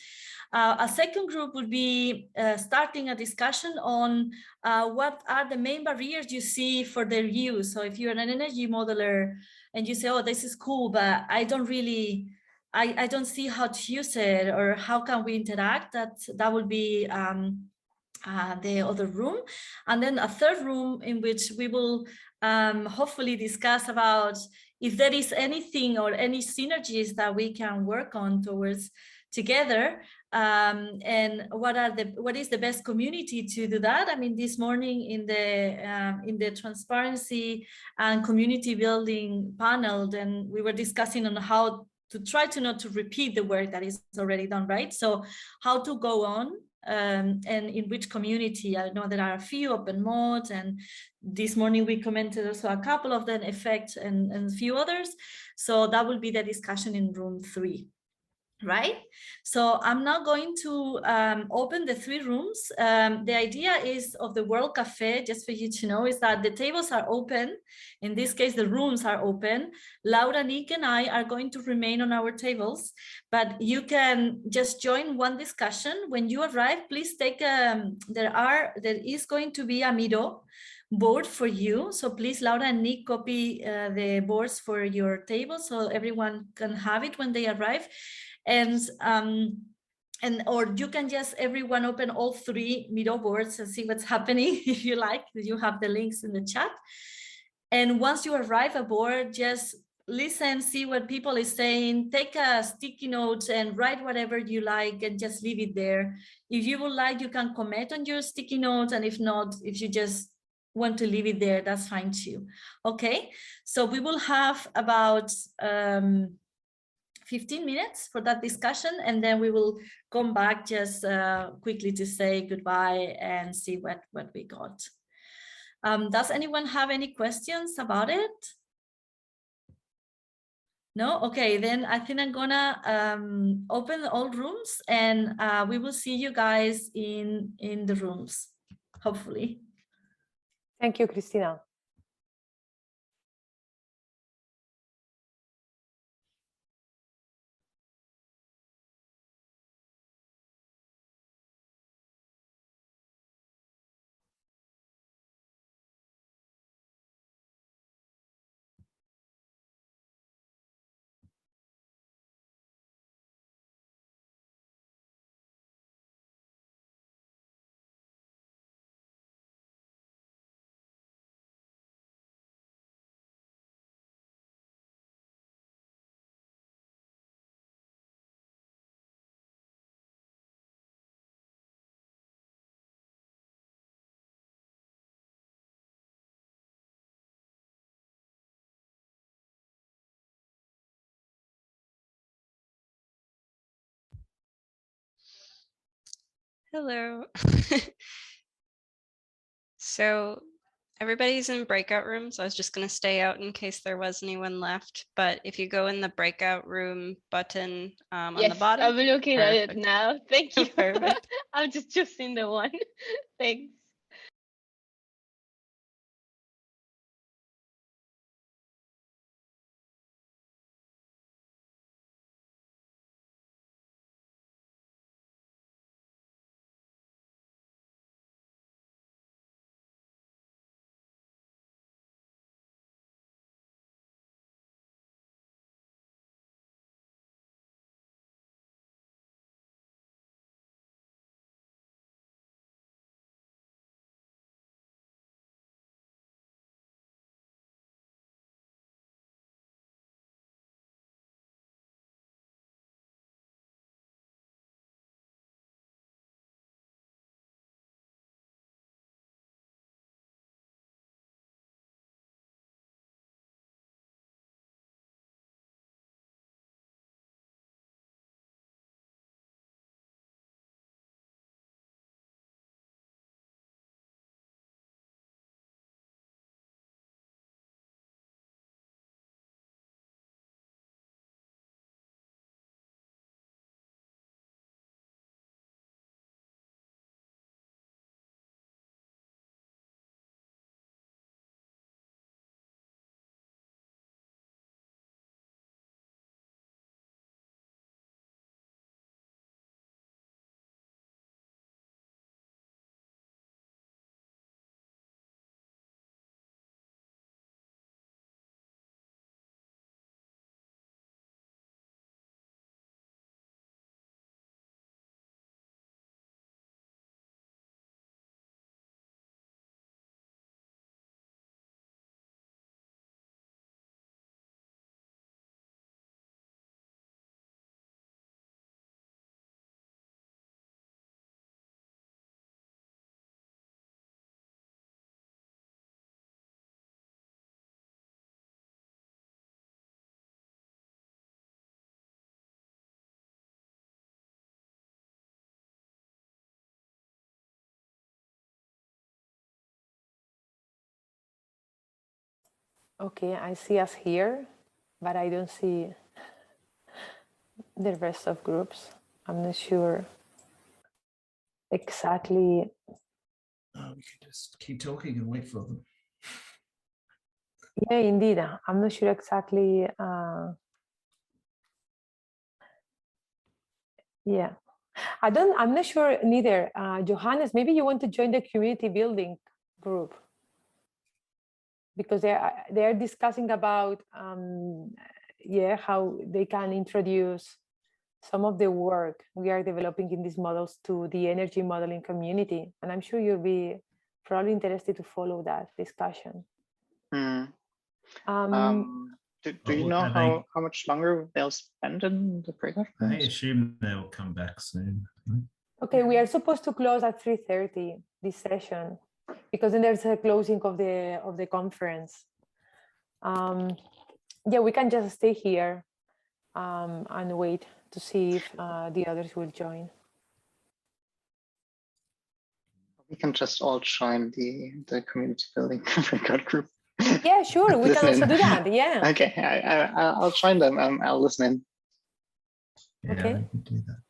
A second group would be starting a discussion on what are the main barriers you see for their use. So if you're an energy modeler and you say, oh, this is cool, but I don't really, I don't see how to use it, or how can we interact, that would be the other room. And then a third room in which we will hopefully discuss about if there is anything or any synergies that we can work on towards together. And what is the best community to do that? I mean, this morning in the transparency and community building panel, then we were discussing on how to try to not to repeat the work that is already done, right? So how to go on, and in which community. I know there are a few open modes, and this morning we commented also a couple of them, effects and a few others. So that will be the discussion in room 3. Right? So I'm now going to open the 3 rooms. The idea is of the World Cafe, just for you to know, is that the tables are open. In this case, the rooms are open. Laura, Nick, and I are going to remain on our tables, but you can just join one discussion. When you arrive, please take, there is going to be a Miro board for you. So please, Laura and Nick, copy the boards for your table so everyone can have it when they arrive. And or you can just everyone open all 3 Miro boards and see what's happening if you like. You have the links in the chat. And once you arrive aboard, just listen, see what people is saying, take a sticky note and write whatever you like and just leave it there. If you would like, you can comment on your sticky notes, and if not, if you just want to leave it there, that's fine too. Okay, so we will have about 15 minutes for that discussion, and then we will come back just quickly to say goodbye and see what we got. Does anyone have any questions about it? No? Okay, then I think I'm gonna open all rooms, and we will see you guys in the rooms, hopefully. Thank you, Cristina. Hello. So everybody's in breakout rooms. I was just going to stay out in case there was anyone left. But if you go in the breakout room button on the bottom. I'm looking at it now. Thank you. Perfect. I'm just choosing the one. Thanks. Okay, I see us here, but I don't see the rest of groups. I'm not sure exactly. Oh, we can just keep talking and wait for them. Yeah, indeed. I'm not sure exactly. Yeah, I'm not sure neither. Johannes, maybe you want to join the community building group, because they're discussing about yeah, how they can introduce some of the work we are developing in these models to the energy modeling community, and I'm sure you'll be probably interested to follow that discussion. Do you know how much longer they'll spend in the breakout rooms? I assume they'll come back soon. Okay, we are supposed to close at 3:30 this session, because then there's a closing of the conference. Yeah, we can just stay here and wait to see if the others will join. We can just all join the community building breakout group. Yeah, sure, we can also do that. Yeah. Okay, I'll join them. I'll listen in. Yeah, Okay. we can do that.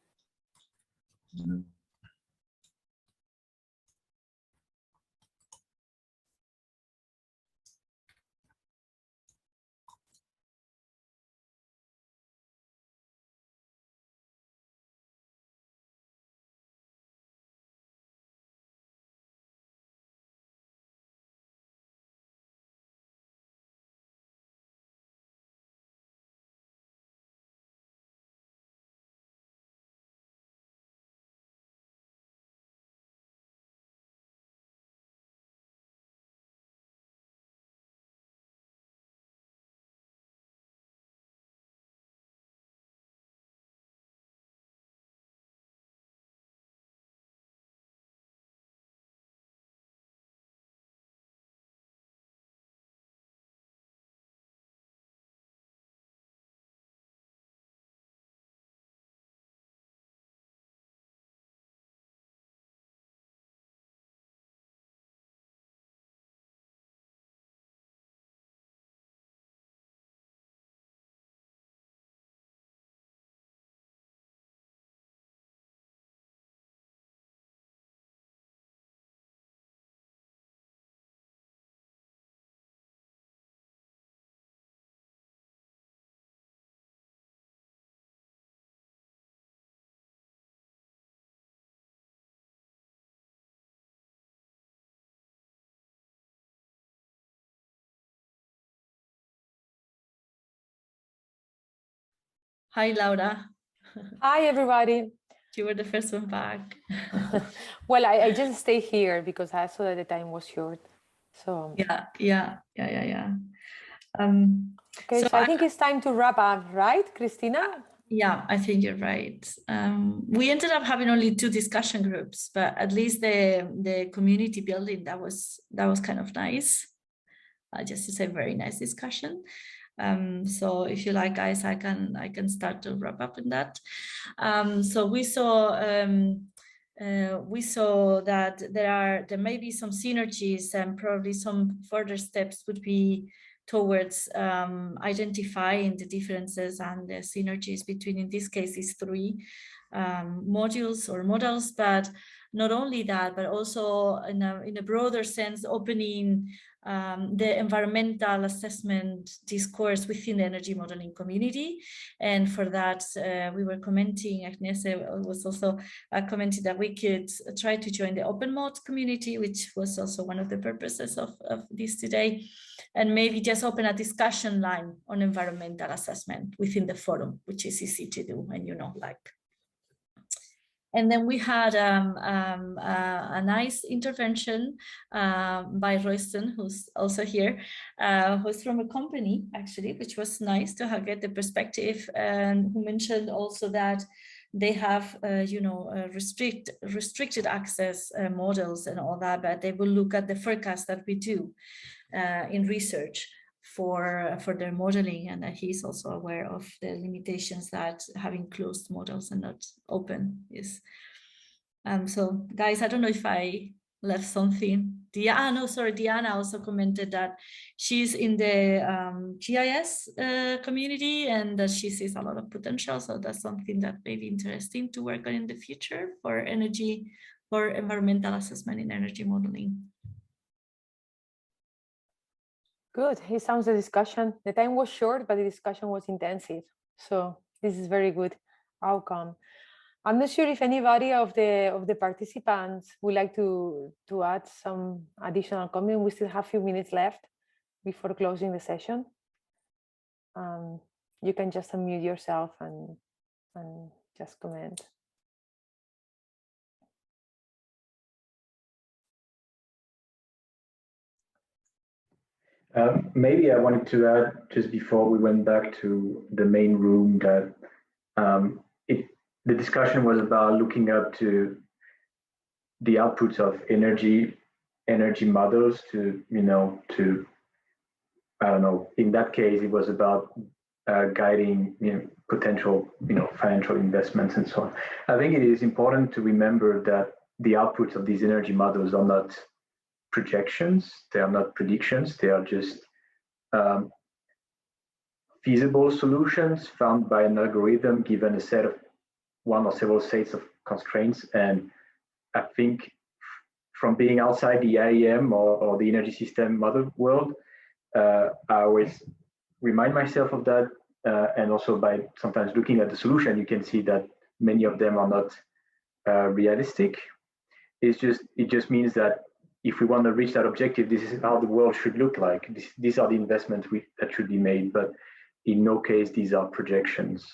Hi, Laura. Hi, everybody. You were the first one back. Well, I just stay here because I saw that the time was short. So Yeah. okay, so I think it's time to wrap up, right, Christina? Yeah, I think you're right. We ended up having only 2 discussion groups, but at least the community building, that was kind of nice. Just to say, very nice discussion. So if you like, guys, I can start to wrap up in that. So we saw that there may be some synergies, and probably some further steps would be towards identifying the differences and the synergies between, in this case, these 3 modules or models. But not only that, but also in a broader sense, opening the environmental assessment discourse within the energy modeling community. And for that, we were commenting, Agnese was also commenting that we could try to join the open mod community, which was also one of the purposes of this today, and maybe just open a discussion line on environmental assessment within the forum, which is easy to do, and And then we had a nice intervention by Royston, who's also here, who's from a company, actually, which was nice to get the perspective, and who mentioned also that they have, restricted access models and all that, but they will look at the forecast that we do in research for their modeling, and that he's also aware of the limitations that having closed models and not open is. So guys, I don't know if I left something. Diana also commented that she's in the GIS community and that she sees a lot of potential. So that's something that may be interesting to work on in the future for environmental assessment in energy modeling. Good. It sounds the discussion. The time was short, but the discussion was intensive. So this is very good outcome. I'm not sure if anybody of the participants would like to add some additional comment. We still have a few minutes left before closing the session. You can just unmute yourself and just comment. Maybe I wanted to add, just before we went back to the main room, that the discussion was about looking up to the outputs of energy models to, I don't know, in that case, it was about guiding potential financial investments and so on. I think it is important to remember that the outputs of these energy models are not projections, they are not predictions, they are just feasible solutions found by an algorithm given a set of one or several sets of constraints. And I think from being outside the IEM or the energy system model world, I always remind myself of that. And also by sometimes looking at the solution, you can see that many of them are not realistic. It just means that if we want to reach that objective, this is how the world should look like. These are the investments that should be made, but in no case these are projections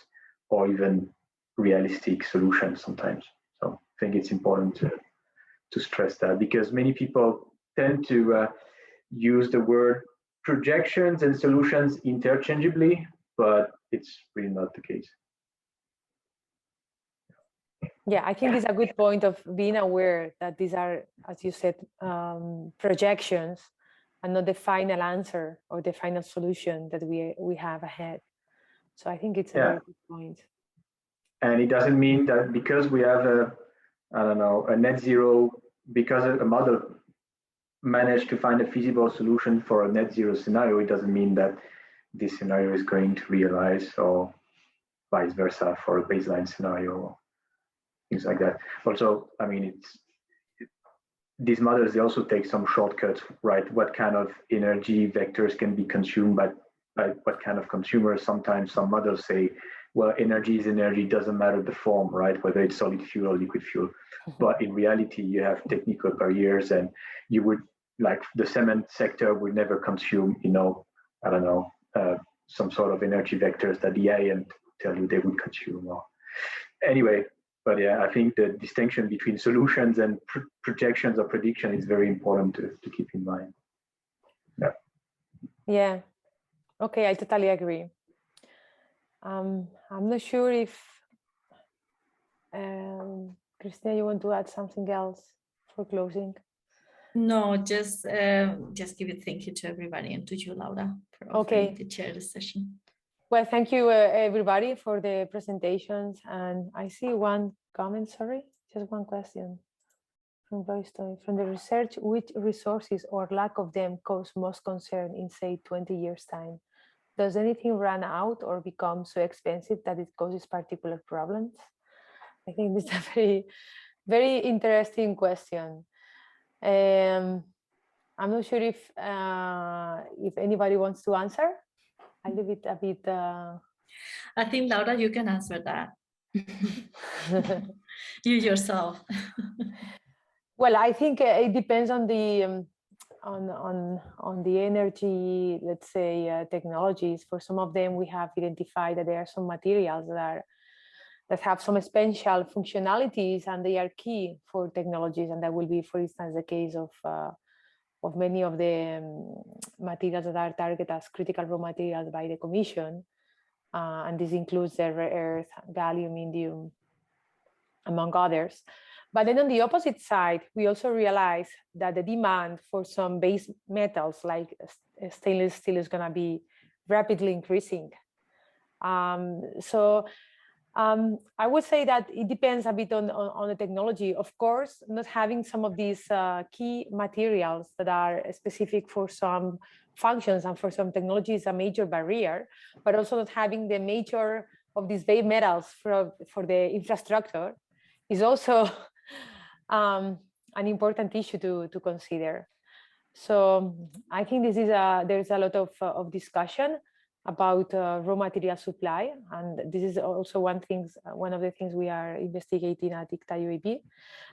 or even realistic solutions sometimes. So I think it's important to stress that, because many people tend to use the word projections and solutions interchangeably, but it's really not the case. Yeah, I think it's a good point of being aware that these are, as you said, projections and not the final answer or the final solution that we have ahead. So I think it's a very good point. And it doesn't mean that because we have a net zero, because a model managed to find a feasible solution for a net zero scenario, it doesn't mean that this scenario is going to realize, or vice versa for a baseline scenario, things like that. Also, I mean, these models, they also take some shortcuts, right? What kind of energy vectors can be consumed by what kind of consumers? Sometimes some models say, well, energy is energy, doesn't matter the form, right? Whether it's solid fuel or liquid fuel. But in reality, you have technical barriers, and you would, like the cement sector would never consume, I don't know, some sort of energy vectors that the IEM tell you they would consume. Or anyway, but yeah, I think the distinction between solutions and projections or prediction is very important to keep in mind. Yeah. Yeah. Okay, I totally agree. I'm not sure if Christina, you want to add something else for closing? No, just give a thank you to everybody and to you, Laura, for offering to chair the session. Well, thank you everybody for the presentations. And I see one comment, sorry, just one question from Royston. From the research, which resources or lack of them cause most concern in, say, 20 years' time? Does anything run out or become so expensive that it causes particular problems? I think this is a very, very interesting question. I'm not sure if anybody wants to answer. I leave it a bit. I think, Laura, you can answer that. You yourself. Well, I think it depends on the on the energy, let's say, technologies. For some of them, we have identified that there are some materials that have some special functionalities, and they are key for technologies. And that will be, for instance, the case of many of the materials that are targeted as critical raw materials by the Commission. And this includes the rare earth, gallium, indium, among others. But then on the opposite side, we also realize that the demand for some base metals like stainless steel is going to be rapidly increasing. So I would say that it depends a bit on the technology. Of course, not having some of these key materials that are specific for some functions and for some technology is a major barrier, but also not having the major of these base metals for the infrastructure is also an important issue to consider. So I think this is there's a lot of discussion about raw material supply, and this is also one of the things we are investigating at ICTA UAB.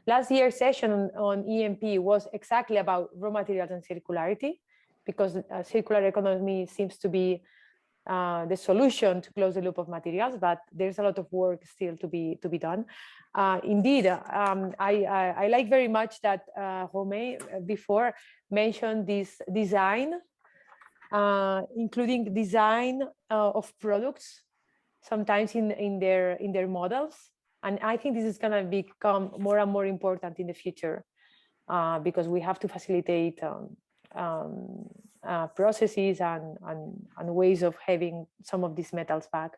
Last year's session on EMP was exactly about raw materials and circularity, because circular economy seems to be the solution to close the loop of materials, but there's a lot of work still to be done. Indeed, I like very much that Romain before mentioned this design, including design of products, sometimes in their models, and I think this is going to become more and more important in the future, because we have to facilitate processes and ways of having some of these metals back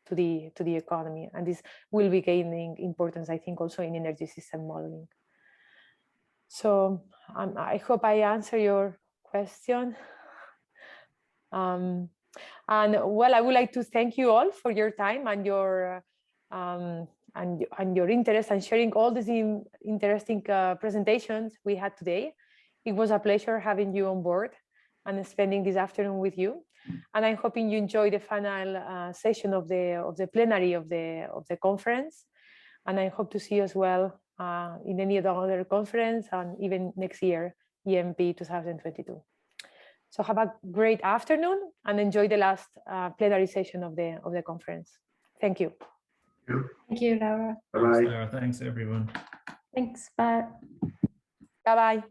to the economy, and this will be gaining importance, I think, also in energy system modeling. So I hope I answer your question. And well, I would like to thank you all for your time and your interest and sharing all these interesting presentations we had today. It was a pleasure having you on board and spending this afternoon with you. And I'm hoping you enjoy the final session of the plenary of the conference. And I hope to see you as well in any other conference and even next year, EMP 2022. So have a great afternoon and enjoy the last plenary session of the conference. Thank you. Thank you, Laura. Bye-bye. Thanks, Laura. Thanks, everyone. Thanks. Bye. Bye-bye.